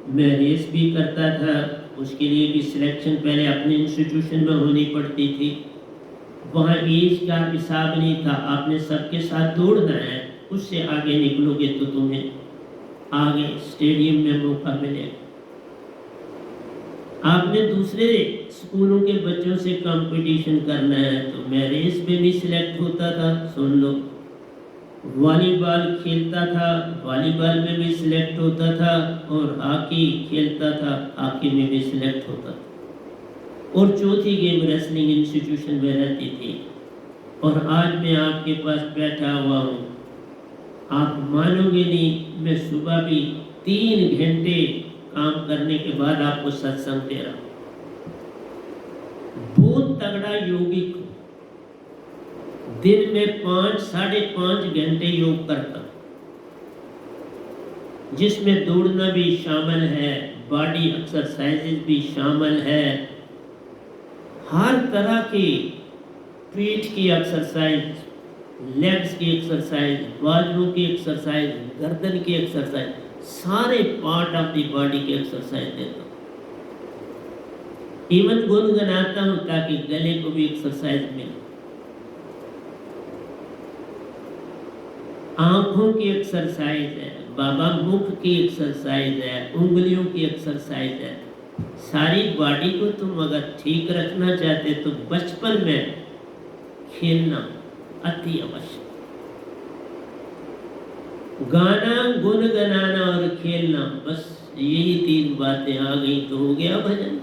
मैं रेस भी करता था। उसके लिए भी सिलेक्शन पहले अपने इंस्टीट्यूशन में होनी पड़ती थी। वहाँ एज का हिसाब नहीं था, आपने सबके साथ दौड़ना है, उससे आगे निकलोगे तो तुम्हें आगे स्टेडियम में मौका मिलेगा। आपने दूसरे स्कूलों के बच्चों से कंपटीशन करना है, तो मैं रेस में भी सिलेक्ट होता था। सुन लो, वॉलीबॉल खेलता था, वॉलीबॉल में भी सिलेक्ट होता था, और हॉकी खेलता था, हॉकी में भी सिलेक्ट होता था। और चौथी गेम रेसलिंग इंस्टीट्यूशन में रहती थी। और आज मैं आपके पास बैठा हुआ हूँ, आप मानोगे नहीं, मैं सुबह भी 3 घंटे काम करने के बाद आपको सत्संग दे रहा हूँ। बहुत तगड़ा योगिक, दिन में 5 साढ़े 5 घंटे योग करता, जिसमें दौड़ना भी शामिल है, बॉडी एक्सरसाइजेज भी शामिल है, हर तरह की पीठ की एक्सरसाइज, लेग्स की एक्सरसाइज, बाजुओं की एक्सरसाइज, गर्दन की एक्सरसाइज, सारे पार्ट ऑफ द बॉडी की एक्सरसाइज देता हूँ। इवन गुनगुनाता हूँ ताकि गले को भी एक्सरसाइज मिले। आंखों की एक्सरसाइज है, बाबा मुख की एक्सरसाइज है, उंगलियों की एक्सरसाइज है, सारी बॉडी को तुम अगर ठीक रखना चाहते तो बचपन में खेलना अति आवश्यक। गाना, गुनगुनाना और खेलना, बस यही 3 बातें आ गई तो हो गया भजन।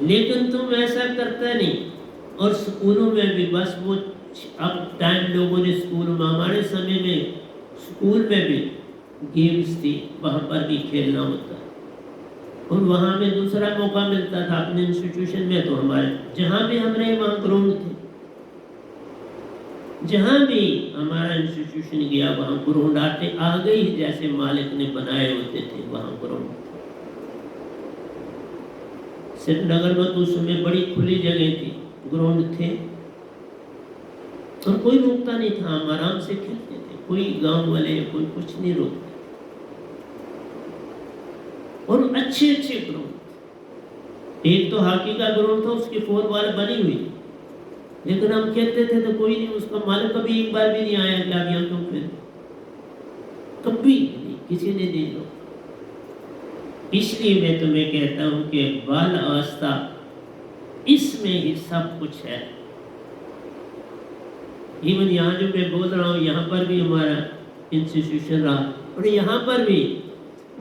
लेकिन तुम ऐसा करता नहीं। और स्कूलों में भी बस वो अब टाइम लोगों ने स्कूल में, हमारे समय में स्कूल में भी गेम्स थी, वहाँ पर भी खेलना होता। और वहाँ में दूसरा मौका मिलता था अपने इंस्टीट्यूशन में, तो हमारे जहाँ भी हम रहे वहाँ ग्राउंड थे। जहाँ भी हमारा इंस्टीट्यूशन गया वहाँ ग्राउंड आ गई, जैसे मालिक ने बनाए होते थे वहाँ ग्राउंड। श्रीनगर में तो उस समय बड़ी खुली जगह थी, ग्राउंड थे और कोई रोकता नहीं था, हम आराम से खेलते थे, कोई गांव वाले कोई कुछ नहीं रोकता। और अच्छे अच्छे ग्राउंड, एक तो हॉकी का ग्राउंड था, उसकी 4 बॉल बनी हुई, लेकिन हम खेलते थे तो कोई नहीं, उसका मालिक कभी एक बार भी नहीं आया कि आप यहाँ क्यों खेल, कभी नहीं, किसी ने नहीं रोका। इसलिए मैं तुम्हें कहता हूँ कि बाल अवस्था, इसमें ही सब कुछ है। इवन यहाँ जो मैं बोल रहा हूँ, यहाँ पर भी हमारा इंस्टीट्यूशन रहा, और यहाँ पर भी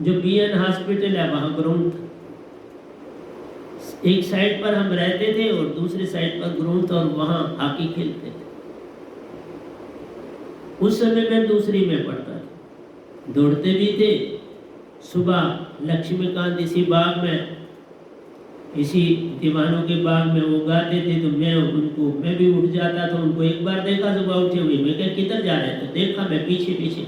जो BN हॉस्पिटल है वहाँ ग्राउंड था। एक साइड पर हम रहते थे और दूसरी साइड पर ग्राउंड था, और वहाँ हॉकी खेलते थे। उस समय मैं दूसरी में पढ़ता था, दौड़ते भी थे। सुबह लक्ष्मीकांत इसी बाग में, इसी दीवानों के बाग में वो गाते थे, तो मैं भी उठ जाता था। उनको एक बार देखा सुबह उठे हुए, मैं क्या किधर जा रहे थे, देखा मैं पीछे पीछे,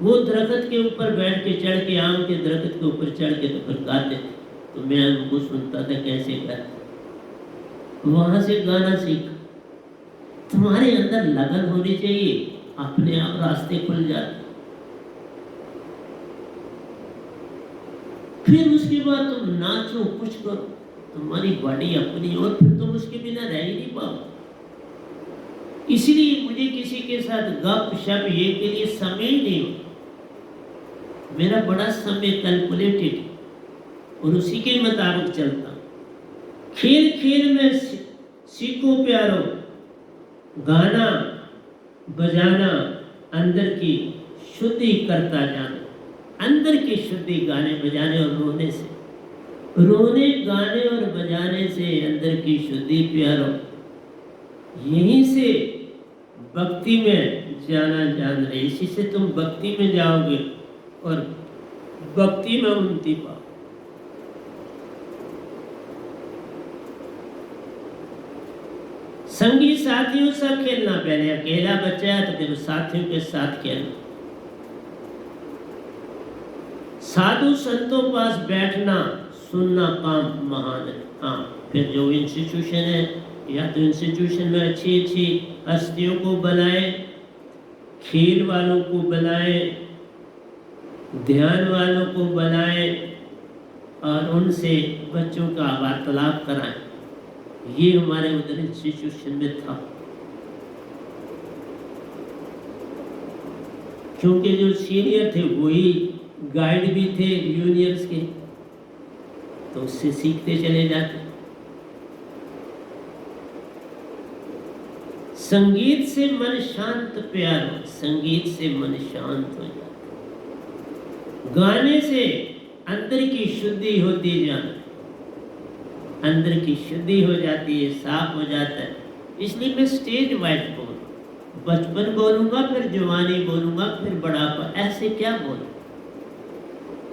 वो दरख्त के ऊपर बैठ के, चढ़ के, आम के दरख्त के ऊपर चढ़ के तो फिर गाते थे, तो मैं उनको सुनता था कैसे गाते। वहां से गाना सीख। तुम्हारे अंदर लगन होनी चाहिए, अपने आप रास्ते खुल जाते। फिर उसके बाद तुम नाचो, कुछ करो, तुम्हारी बॉडी अपनी, और फिर तुम उसके बिना रह ही नहीं पाओ। इसलिए मुझे किसी के साथ गप शप ये के लिए समय ही नहीं हो। मेरा बड़ा समय कैलकुलेटेड, और उसी के मुताबिक चलता। खेल खेल में सीखो प्यारो, गाना बजाना अंदर की शुद्धि करता जाना। अंदर की शुद्धि गाने बजाने और रोने से, रोने गाने और बजाने से अंदर की शुद्धि प्यारो। यहीं से भक्ति में जाना जान रहे, इसी से तुम भक्ति में जाओगे और भक्ति में उन्नति पाओ। संगी साथियों से खेलना, पहले अकेला बच्चा है तो फिर साथियों के साथ खेलना। साधु संतों पास बैठना, सुनना काम महान है। हाँ, फिर जो इंस्टीट्यूशन है, या तो इंस्टीट्यूशन में अच्छी अच्छी हस्तियों को बुलाए, खेल वालों को बुलाए, ध्यान वालों को बुलाए, और उनसे बच्चों का वार्तालाप कराएं। ये हमारे उधर इंस्टीट्यूशन में था। क्योंकि जो सीनियर थे वही गाइड भी थे जूनियर्स के, तो उससे सीखते चले जाते। संगीत से मन शांत प्यारो, संगीत से मन शांत हो जाता। गाने से अंदर की शुद्धि होती जाती, अंदर की शुद्धि हो जाती है, साफ हो जाता है। इसलिए मैं स्टेज वाइज बोलूँ, बचपन बोलूँगा, फिर जवानी बोलूँगा, फिर बुढ़ापा, ऐसे क्या बोलूँ।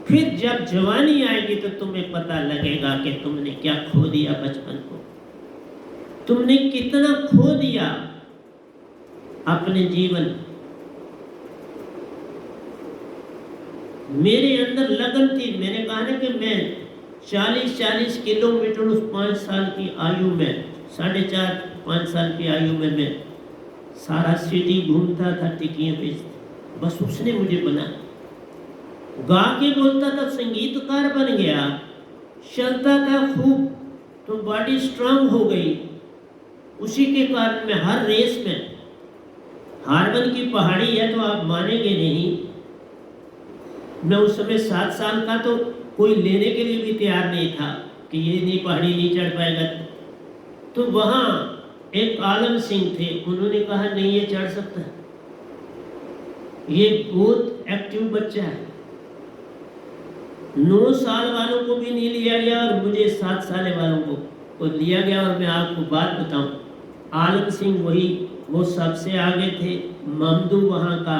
फिर जब जवानी आएगी तो तुम्हें पता लगेगा कि तुमने क्या खो दिया बचपन को, तुमने कितना खो दिया अपने जीवन। मेरे अंदर लगन थी, मैंने कहा ना कि मैं 40-40 किलोमीटर उस 5 साल की आयु में, 4.5-5 साल की आयु में मैं सारा सिटी घूमता था, टिकियाँ बेचता। बस उसने मुझे बनाया, गा के बोलता था, संगीतकार बन गया, चलता था खूब, तो बॉडी स्ट्रांग हो गई। उसी के कारण मैं हर रेस में, हार्बन की पहाड़ी है तो आप मानेंगे नहीं, मैं उस समय 7 साल का, तो कोई लेने के लिए भी तैयार नहीं था कि ये नहीं पहाड़ी नहीं चढ़ पाएगा। तो वहाँ एक आलम सिंह थे, उन्होंने कहा नहीं ये चढ़ सकता है, ये बहुत एक्टिव बच्चा है। 9 साल वालों को भी नहीं लिया गया और मुझे 7 साल वालों को लिया गया। और मैं आपको बात बताऊं, आलम सिंह वो सबसे आगे थे, ममदू वहाँ का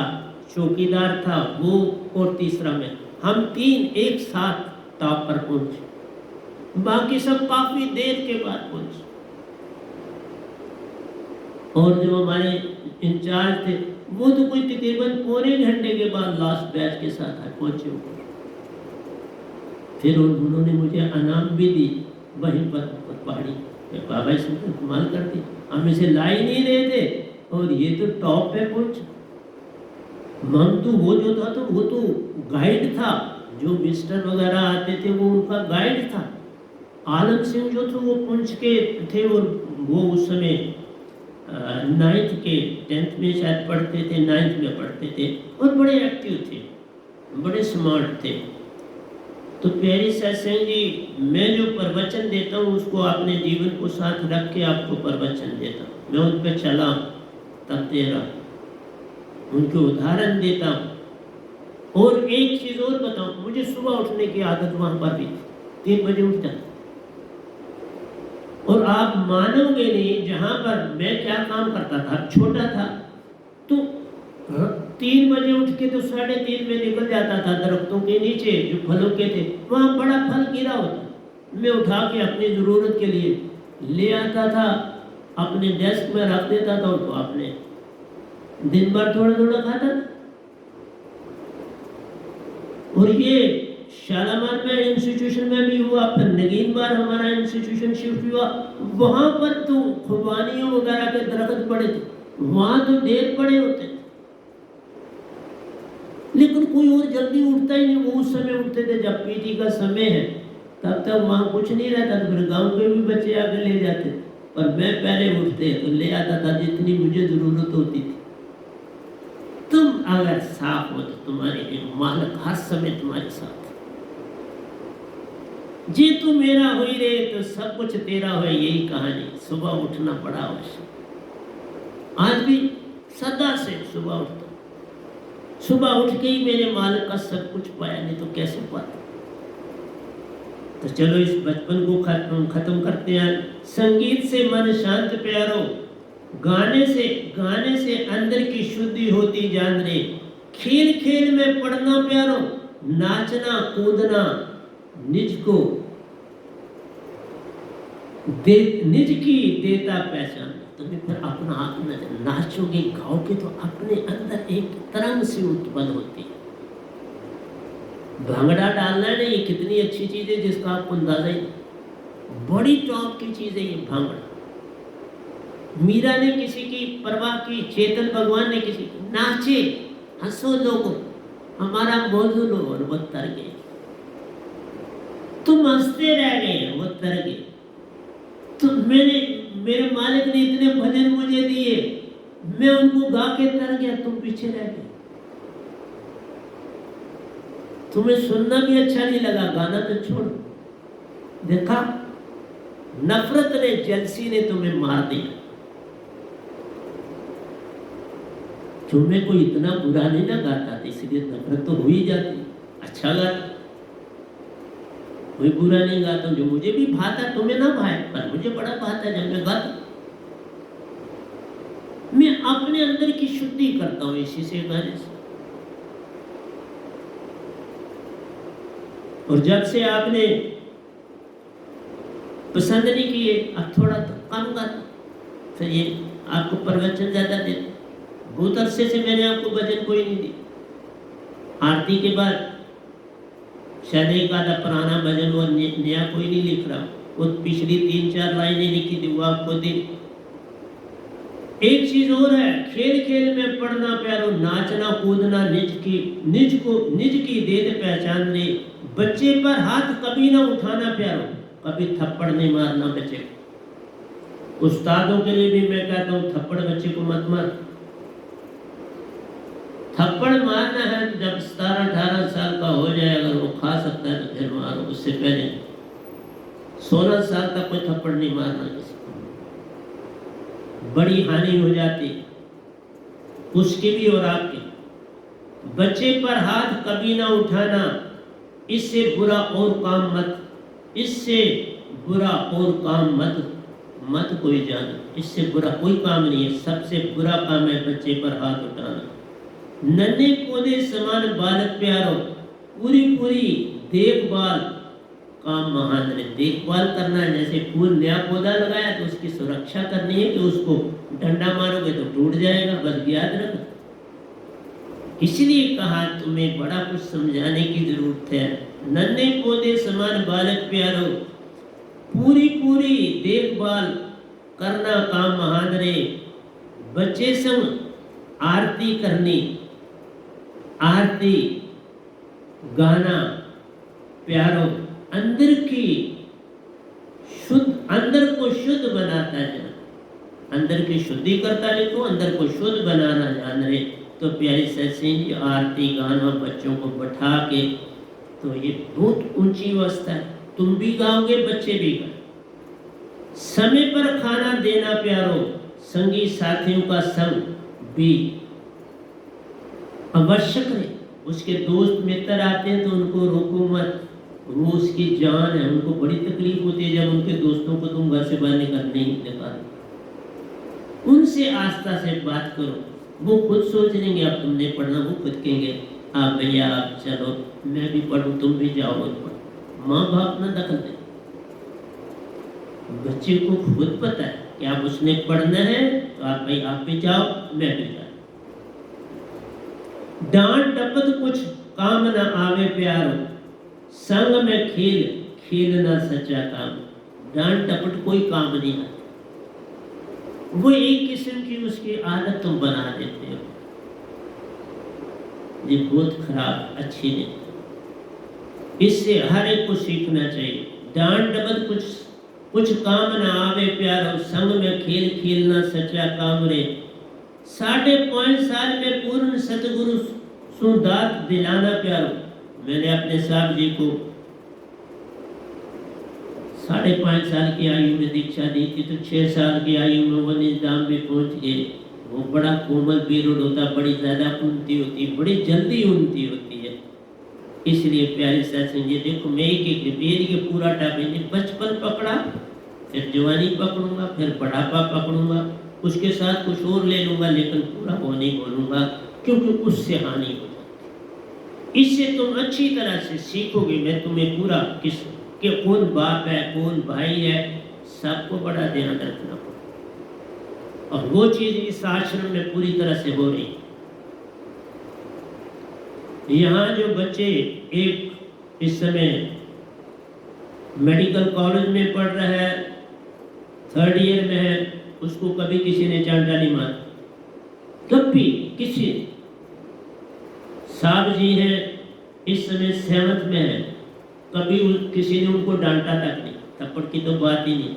चौकीदार था, वो और तीसरा मैं, हम 3 एक साथ टॉप पर पहुंचे, बाकी सब काफी देर के बाद पहुंचे। और जो हमारे इंचार्ज थे वो तो कोई तकरीबन पौने घंटे के बाद लास्ट बैच के साथ पहुंचे ऊपर। फिर उन्होंने मुझे इनाम भी दी वहीं पर पहाड़ी। बाबा इसने कमाल कर दी, हम इसे ला ही नहीं रहे थे और ये तो टॉप पे पहुंच। ममदू वो जो था तो वो तो गाइड था, जो विजिटर वगैरह आते थे वो उनका गाइड था। आलम सिंह जो थे वो पुंछ के थे और वो उस समय 9th के 10th में शायद पढ़ते थे, 9th में पढ़ते थे और बड़े एक्टिव थे, बड़े स्मार्ट थे। तो प्यारी सत्संग जी, मैं जो प्रवचन देता हूँ उसको अपने जीवन को साथ रख के आपको प्रवचन देता हूँ। मैं उन पर चला तब दे रहा, उनके उदाहरण देता हूँ। और एक चीज़ और बताऊँ, मुझे सुबह उठने की आदत वहाँ पर भी 3 बजे उठ जाता। और आप मानोगे नहीं, जहाँ पर मैं क्या काम करता था, छोटा था तो 3 बजे उठ के तो 3:30 में निकल जाता था दरख्तों के नीचे जो फलों के थे, वहाँ बड़ा फल गिरा होता, मैं उठा के अपनी ज़रूरत के लिए ले आता था, अपने डेस्क में रख देता था, तो अपने दिन भर थोड़ा थोड़ा खाता था। और ये शालामार में इंस्टीट्यूशन में भी हुआ, फिर नगीन बार हमारा इंस्टीट्यूशन शिफ्ट हुआ, वहाँ पर तो खुबानियों वगैरह के दरख्त पड़े थे, वहाँ तो ढेर पड़े होते थे, लेकिन कोई और जल्दी उठता ही नहीं। वो उस समय उठते थे जब पीटी का समय है, तब तक वहाँ कुछ नहीं रहता, तो फिर गाँव के भी बच्चे आके ले जाते, पर मैं पहले उठते तो ले आता था जितनी मुझे ज़रूरत होती थी। तुम अगर साफ हो तो तुम्हारे लिए मालिक हर समय तुम्हारे साथ। जे तू मेरा हो ही रहे तो सब कुछ तेरा हो, यही कहानी। सुबह उठना बड़ा आवश्यक। आज भी सदा से सुबह उठता, सुबह उठ के ही मेरे मालिक का सब कुछ पाया, नहीं तो कैसे पाता। तो चलो इस बचपन को खत्म करते हैं। संगीत से मन शांत प्यारो, गाने से अंदर की शुद्धि होती जान रे। खेल खेल में पढ़ना प्यारो, नाचना कूदना निज को निज की देता पहचान। तुम्हें फिर अपना हाथ में नाचोगे गाओगे तो अपने अंदर एक तरंग सी उत्पन्न होती है। भांगड़ा डालना है ना, ये कितनी अच्छी चीज है जिसका आपको अंदाजा ही, बड़ी टॉप की चीज है ये भांगड़ा। मीरा ने किसी की परवाह की, चेतन भगवान ने किसी की, नाचे हंसो लोगों हमारा मौजू लो, और वो तर गए। तुम हंसते रह गए, वो तर गए। तो मेरे मालिक ने इतने भजन मुझे दिए, मैं उनको गा के तर गया, तुम पीछे रह गए। तुम्हें सुनना भी अच्छा नहीं लगा, गाना तो छोड़। देखा, नफरत ने, जेलसी ने तुम्हें मार दिया। तुम्हें कोई इतना बुरा नहीं ना गाता, इसलिए नफरत तो हो ही जाती। अच्छा गाता, कोई बुरा नहीं गाता, जो मुझे भी भाता तुम्हें ना भाए, पर मुझे बड़ा भाता जब मैं गाता। मैं अपने अंदर की शुद्धि करता हूँ इसी से, गाने से। और जब से आपने पसंद नहीं किए, अब थोड़ा तो कम गाता, फिर ये आपको प्रवचन ज्यादा देते। बहुत अरसे से मैंने आपको भजन कोई नहीं दी। आरती के बाद शायद एक आधा पुराना भजन, वो नया कोई नहीं लिख रहा, वो पिछली 3-4 लाइनें लिखी थी वो आपको दी। एक चीज और है, खेल खेल में पढ़ना प्यारो, नाचना कूदना निज की देत पहचान दे। बच्चे पर हाथ कभी ना उठाना प्यारो, कभी थप्पड़ नहीं मारना बच्चे को। उस्तादों के लिए भी मैं कहता हूँ, थप्पड़ बच्चे को मत मार। थप्पड़ मारना है जब 17-18 साल का हो जाए, अगर वो खा सकता है तो फिर मारो, उससे पहले 16 साल तक कोई थप्पड़ नहीं मारना किसी को, बड़ी हानि हो जाती है उसकी भी और आपकी। बच्चे पर हाथ कभी ना उठाना, इससे बुरा और काम मत, इससे बुरा और काम मत कोई जाना, इससे बुरा कोई काम नहीं है, सबसे बुरा काम है बच्चे पर हाथ उठाना। नन्हे पौधे समान बालक प्यारो, पूरी देखभाल काम महान है। देखभाल करना है, जैसे फूल नया पौधा लगाया तो उसकी सुरक्षा करनी है कि उसको डंडा मारोगे तो टूट जाएगा, बस याद रखो। इसलिए कहा तुम्हें बड़ा कुछ समझाने की जरूरत है। नन्हे पौधे समान बालक प्यारो, पूरी देखभाल करना काम महान रे। बच्चे संग आरती करनी, आरती गाना प्यारो, अंदर को शुद्ध बनाता जाना, अंदर की शुद्धि करता लिखो, अंदर को शुद्ध बनाना जान रहे। तो प्यारी सत्संग की आरती गाना बच्चों को बैठा के, तो ये बहुत ऊंची अवस्था है। तुम भी गाओगे, बच्चे भी गाओ। समय पर खाना देना प्यारो, संगी साथियों का संग भी आवश्यक है। उसके दोस्त मित्र आते हैं तो उनको रोको मत, वो उसकी जान है, उनको बड़ी तकलीफ होती है जब उनके दोस्तों को तुम घर से बाहर नहीं निकाल। उनसे आस्था से बात करो, वो खुद सोच लेंगे अब तुमने पढ़ना, वो खुद कहेंगे आप भैया आप चलो मैं भी पढ़ूं, तुम भी जाओ। माँ बाप ना दखल दे, बच्चे को खुद पता है कि आप उसने पढ़ना है तो आप भाई आप भी जाओ मैं भी जाऊं। डांट डपट कुछ काम न आवे प्यारो, संग में खेलना सच्चा काम। डांट डपट कोई काम नहीं आता, वो एक किस्म की उसकी आदत तुम बना देते हो, ये बहुत खराब अच्छी नहीं। इससे हर एक को सीखना चाहिए। डांट डपट कुछ काम न आवे प्यारो, संग में खेलना सच्चा काम रे। 5.5 साल में पूर्ण सतगुरु सुदात दिलाना प्यारो। मैंने अपने साहब जी को 5.5 साल की आयु में दीक्षा दी थी, तो 6 साल की आयु में वो निजाम में पहुंच गए। वो बड़ा कोमल पीरियड होता, बड़ी ज्यादा उन्नति होती, बड़ी जल्दी उन्नति होती है। इसलिए प्यारी सत्संग जी देखो, मैं एक पूरा टाइम बचपन पकड़ा, फिर जवानी पकड़ूंगा, फिर बुढ़ापा पकड़ूंगा, उसके साथ कुछ और ले लूंगा, लेकिन पूरा वो नहीं बोलूंगा, क्योंकि उससे हानि हो जाती। इससे तुम अच्छी तरह से सीखोगे। मैं तुम्हें पूरा कि कौन बाप है कौन भाई है सबको बड़ा ध्यान रखना पड़ेगा, और वो चीज इस आश्रम में पूरी तरह से हो रही। यहाँ जो बच्चे एक इस समय मेडिकल कॉलेज में पढ़ रहा है, 3rd ईयर में है, उसको कभी किसी ने चांटा नहीं मारा, कभी किसी। साहब जी हैं इस समय 7th में है, कभी किसी ने उनको डांटा तक नहीं, थप्पड़ की तो बात ही नहीं,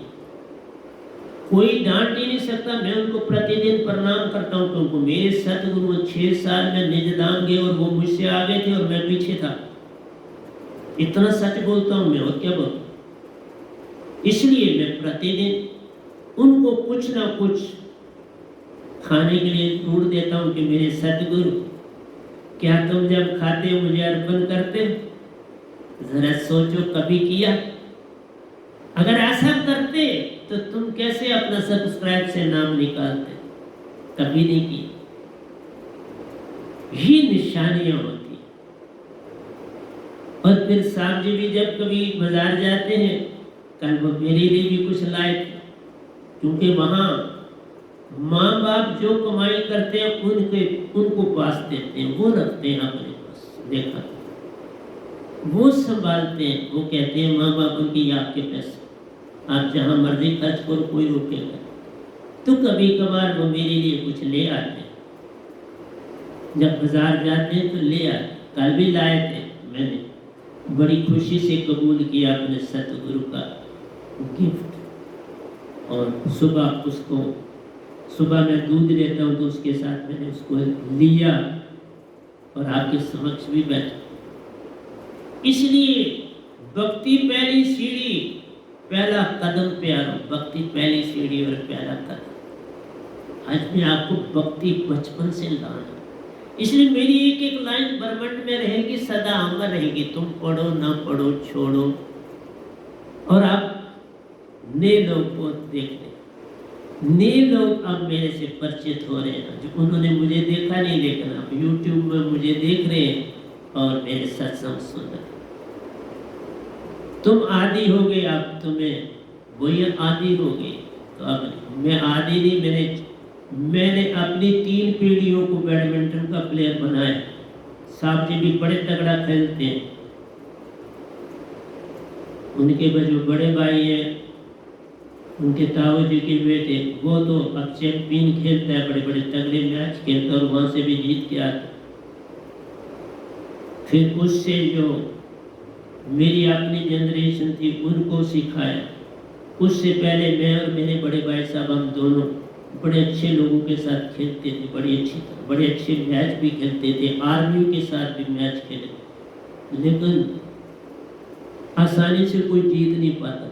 कोई डांट ही नहीं सकता। मैं उनको प्रतिदिन प्रणाम करता हूँ, क्योंकि मेरे सतगुरु 6 साल में निजदान गए और वो मुझसे आगे थे और मैं पीछे था। इतना सच बोलता हूँ मैं, और क्या बोलूं। इसलिए मैं प्रतिदिन उनको कुछ ना कुछ खाने के लिए ढूंढ देता हूँ कि मेरे सतगुरु क्या तुम जब खाते मुझे अर्पण करते? जरा सोचो कभी किया? अगर ऐसा करते तो तुम कैसे अपना सब्सक्राइब से नाम निकालते? कभी नहीं किया। ये निशानियां होती। और फिर साहब जी भी जब कभी बाजार जाते हैं, कल वो मेरे लिए भी कुछ लाए थे, क्योंकि वहां माँ बाप जो कमाई करते हैं उनको पास देते हैं, वो रखते हैं अपने पास। देखा, वो संभालते हैं, वो कहते हैं माँ बाप उनकी आपके पैसे, आप जहाँ मर्जी खर्च करो, कोई रोकेगा। तो कभी कभार वो मेरे लिए कुछ ले आते हैं, जब बाजार जाते हैं तो ले आते। कल भी लाए थे, मैंने बड़ी खुशी से कबूल किया अपने सतगुरु का गिफ्ट। और सुबह मैं दूध लेता हूँ तो उसके साथ मैंने उसको लिया और आपके समक्ष भी बैठा। इसलिए भक्ति पहली सीढ़ी, पहला कदम प्यारो। भक्ति पहली सीढ़ी और पहला कदम। आज मैं आपको भक्ति बचपन से लाना, इसलिए मेरी एक एक लाइन ब्रह्मांड में रहेगी, सदा अमर रहेगी। तुम पढ़ो ना पढ़ो छोड़ो, और आप नए लोग को देख लें। नए लोग अब मेरे से परिचित हो रहे हैं, जो उन्होंने मुझे देखा नहीं, लेकिन अब यूट्यूब में मुझे देख रहे हैं और मेरे सत्संग सुन रहे हैं। तुम आदि हो गए, अब तुम्हें वही आदि हो गई। तो अब मैं आदि नहीं, मैंने अपनी 3 पीढ़ियों को बैडमिंटन का प्लेयर बनाया। साहब जी भी बड़े तगड़ा खेलते हैं, उनके जो बड़े भाई हैं, उनके ताऊ जी के बेटे, वो तो अब चैंपियन खेलता है, बड़े बड़े तगड़े मैच खेलता है और वहां से भी जीत के आता। फिर उससे जो मेरी अपनी जनरेशन थी उनको सिखाया। उससे पहले मैं और मेरे बड़े भाई साहब, हम दोनों बड़े अच्छे लोगों के साथ खेलते थे, बड़े अच्छे मैच भी खेलते थे, आर्मी के साथ भी मैच खेले, लेकिन आसानी से कोई जीत नहीं पाता था।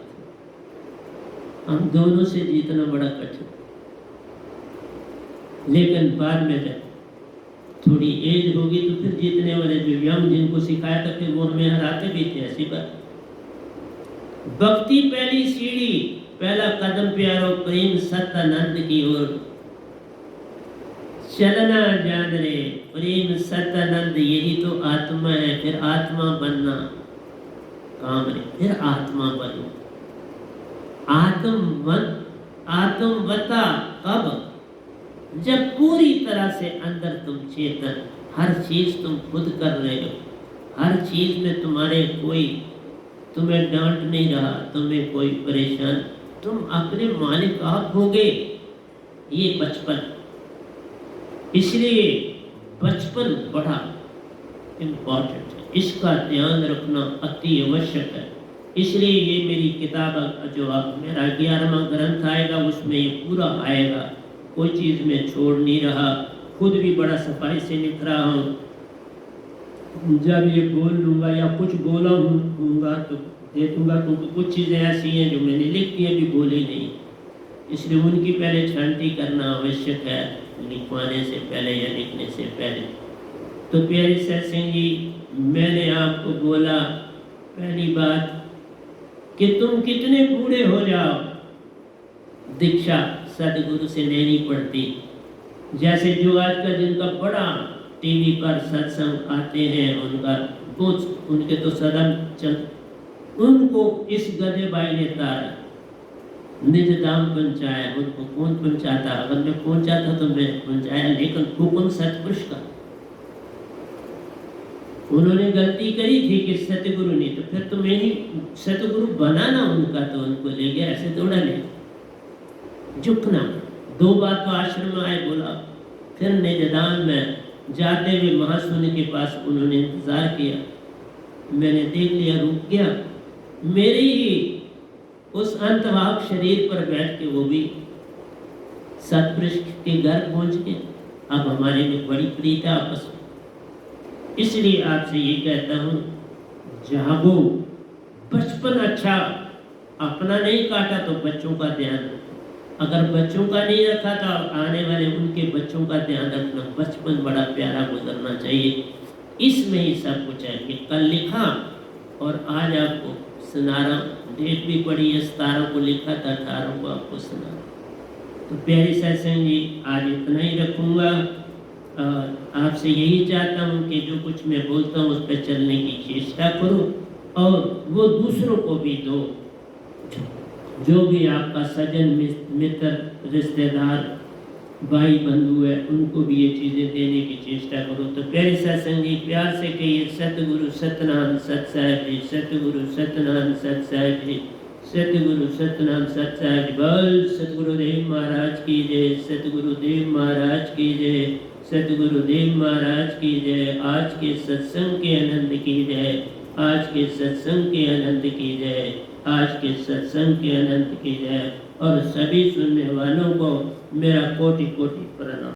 हम दोनों से जीतना बड़ा कठिन। लेकिन बाद में जब थोड़ी एज होगी तो फिर जीतने वाले जो यंग जिनको सिखाया था, फिर वो हमें हराते भी थे। ऐसी बात। भक्ति पहली सीढ़ी, पहला कदम प्यारो, प्रेम सत्यानंद की ओर चलना जान रे। प्रेम सत्यानंद, यही तो आत्मा है। फिर आत्मा बनना काम रे, फिर आत्मा बनो। आत्मवता कब? जब पूरी तरह से अंदर तुम चेतन, हर चीज तुम खुद कर रहे हो, हर चीज में तुम्हारे कोई तुम्हें डांट नहीं रहा, तुम्हें कोई परेशान, तुम अपने मालिक आप हो गए। ये बचपन, इसलिए बचपन बड़ा इम्पोर्टेंट है, इसका ध्यान रखना अति आवश्यक है। इसलिए ये मेरी किताब जो अब मेरा 11वां ग्रंथ आएगा उसमें ये पूरा आएगा, कोई चीज़ में छोड़ नहीं रहा। खुद भी बड़ा सफाई से लिख रहा हूँ। जब ये बोल लूँगा या कुछ बोला हूँगा तो दे दूँगा, क्योंकि कुछ चीज़ें ऐसी हैं जो मैंने लिख दी अभी बोली नहीं, इसलिए उनकी पहले छांटी करना आवश्यक है, लिखवाने से पहले या लिखने से पहले। तो प्यारे सत्संग जी, मैंने आपको बोला पहली बात कि तुम कितने बूढ़े हो जाओ, दीक्षा सदगुरु से लेनी पड़ती। जैसे जो आज का जिनका बड़ा टीवी पर सत्संग आते हैं, उनके तो सदन चल, उनको इस गधे भाई ने तारा निज दाम पहुंचाया। उनको कौन पहुंचाता? अगर मैं पहुंचाता तो मैं पहुंचाया, लेकिन हुक्म सतपुरुष का। उन्होंने गलती करी थी कि सतगुरु ने, तो फिर तो मैंने सतगुरु बनाना उनका, तो उनको ले गया, ऐसे दौड़ा ले झुकना। 2 बार तो आश्रम में आए, बोला। फिर निजदान में जाते हुए महाशून्य के पास उन्होंने इंतजार किया, मैंने देख लिया, रुक गया। मेरे ही उस अंतभाग शरीर पर बैठ के वो भी सतपुरुष के घर पहुंच गए। अब हमारे में बड़ी प्रीत है आपस में। इसलिए आपसे ये कहता हूँ, जागो। बचपन अच्छा, अपना नहीं काटा तो बच्चों का ध्यान रखो। अगर बच्चों का नहीं रखा तो आने वाले उनके बच्चों का ध्यान रखना। बचपन बड़ा प्यारा गुजरना चाहिए, इसमें ही सब कुछ है। कि कल लिखा और आज आपको सुना रहा हूँ, डेट भी पड़ी है, 17 को लिखा था, 18 को आपको सुना। तो प्यारी सत्संग जी, आज इतना ही रखूँगा। आपसे यही चाहता हूँ कि जो कुछ मैं बोलता हूँ उस पर चलने की चेष्टा करो और वो दूसरों को भी दो। जो भी आपका सज्जन मित्र रिश्तेदार भाई बंधु है, उनको भी ये चीज़ें देने की चेष्टा करो। तो प्यारे सत्संग जी, प्यार से कहिए सतगुरु सतनाम सत साहिब जी, सतगुरु सतनाम सत साहिब जी, सतगुरु सतनाम सत साहिब जी। बोल सतगुरुदेव महाराज की जय, सतगुरुदेव महाराज की जय, सतगुरुदेव महाराज की जय। आज के सत्संग के आनंद की जय, आज के सत्संग के आनंद की जय, आज के सत्संग के आनंद की जय। और सभी सुनने वालों को मेरा कोटि कोटि प्रणाम।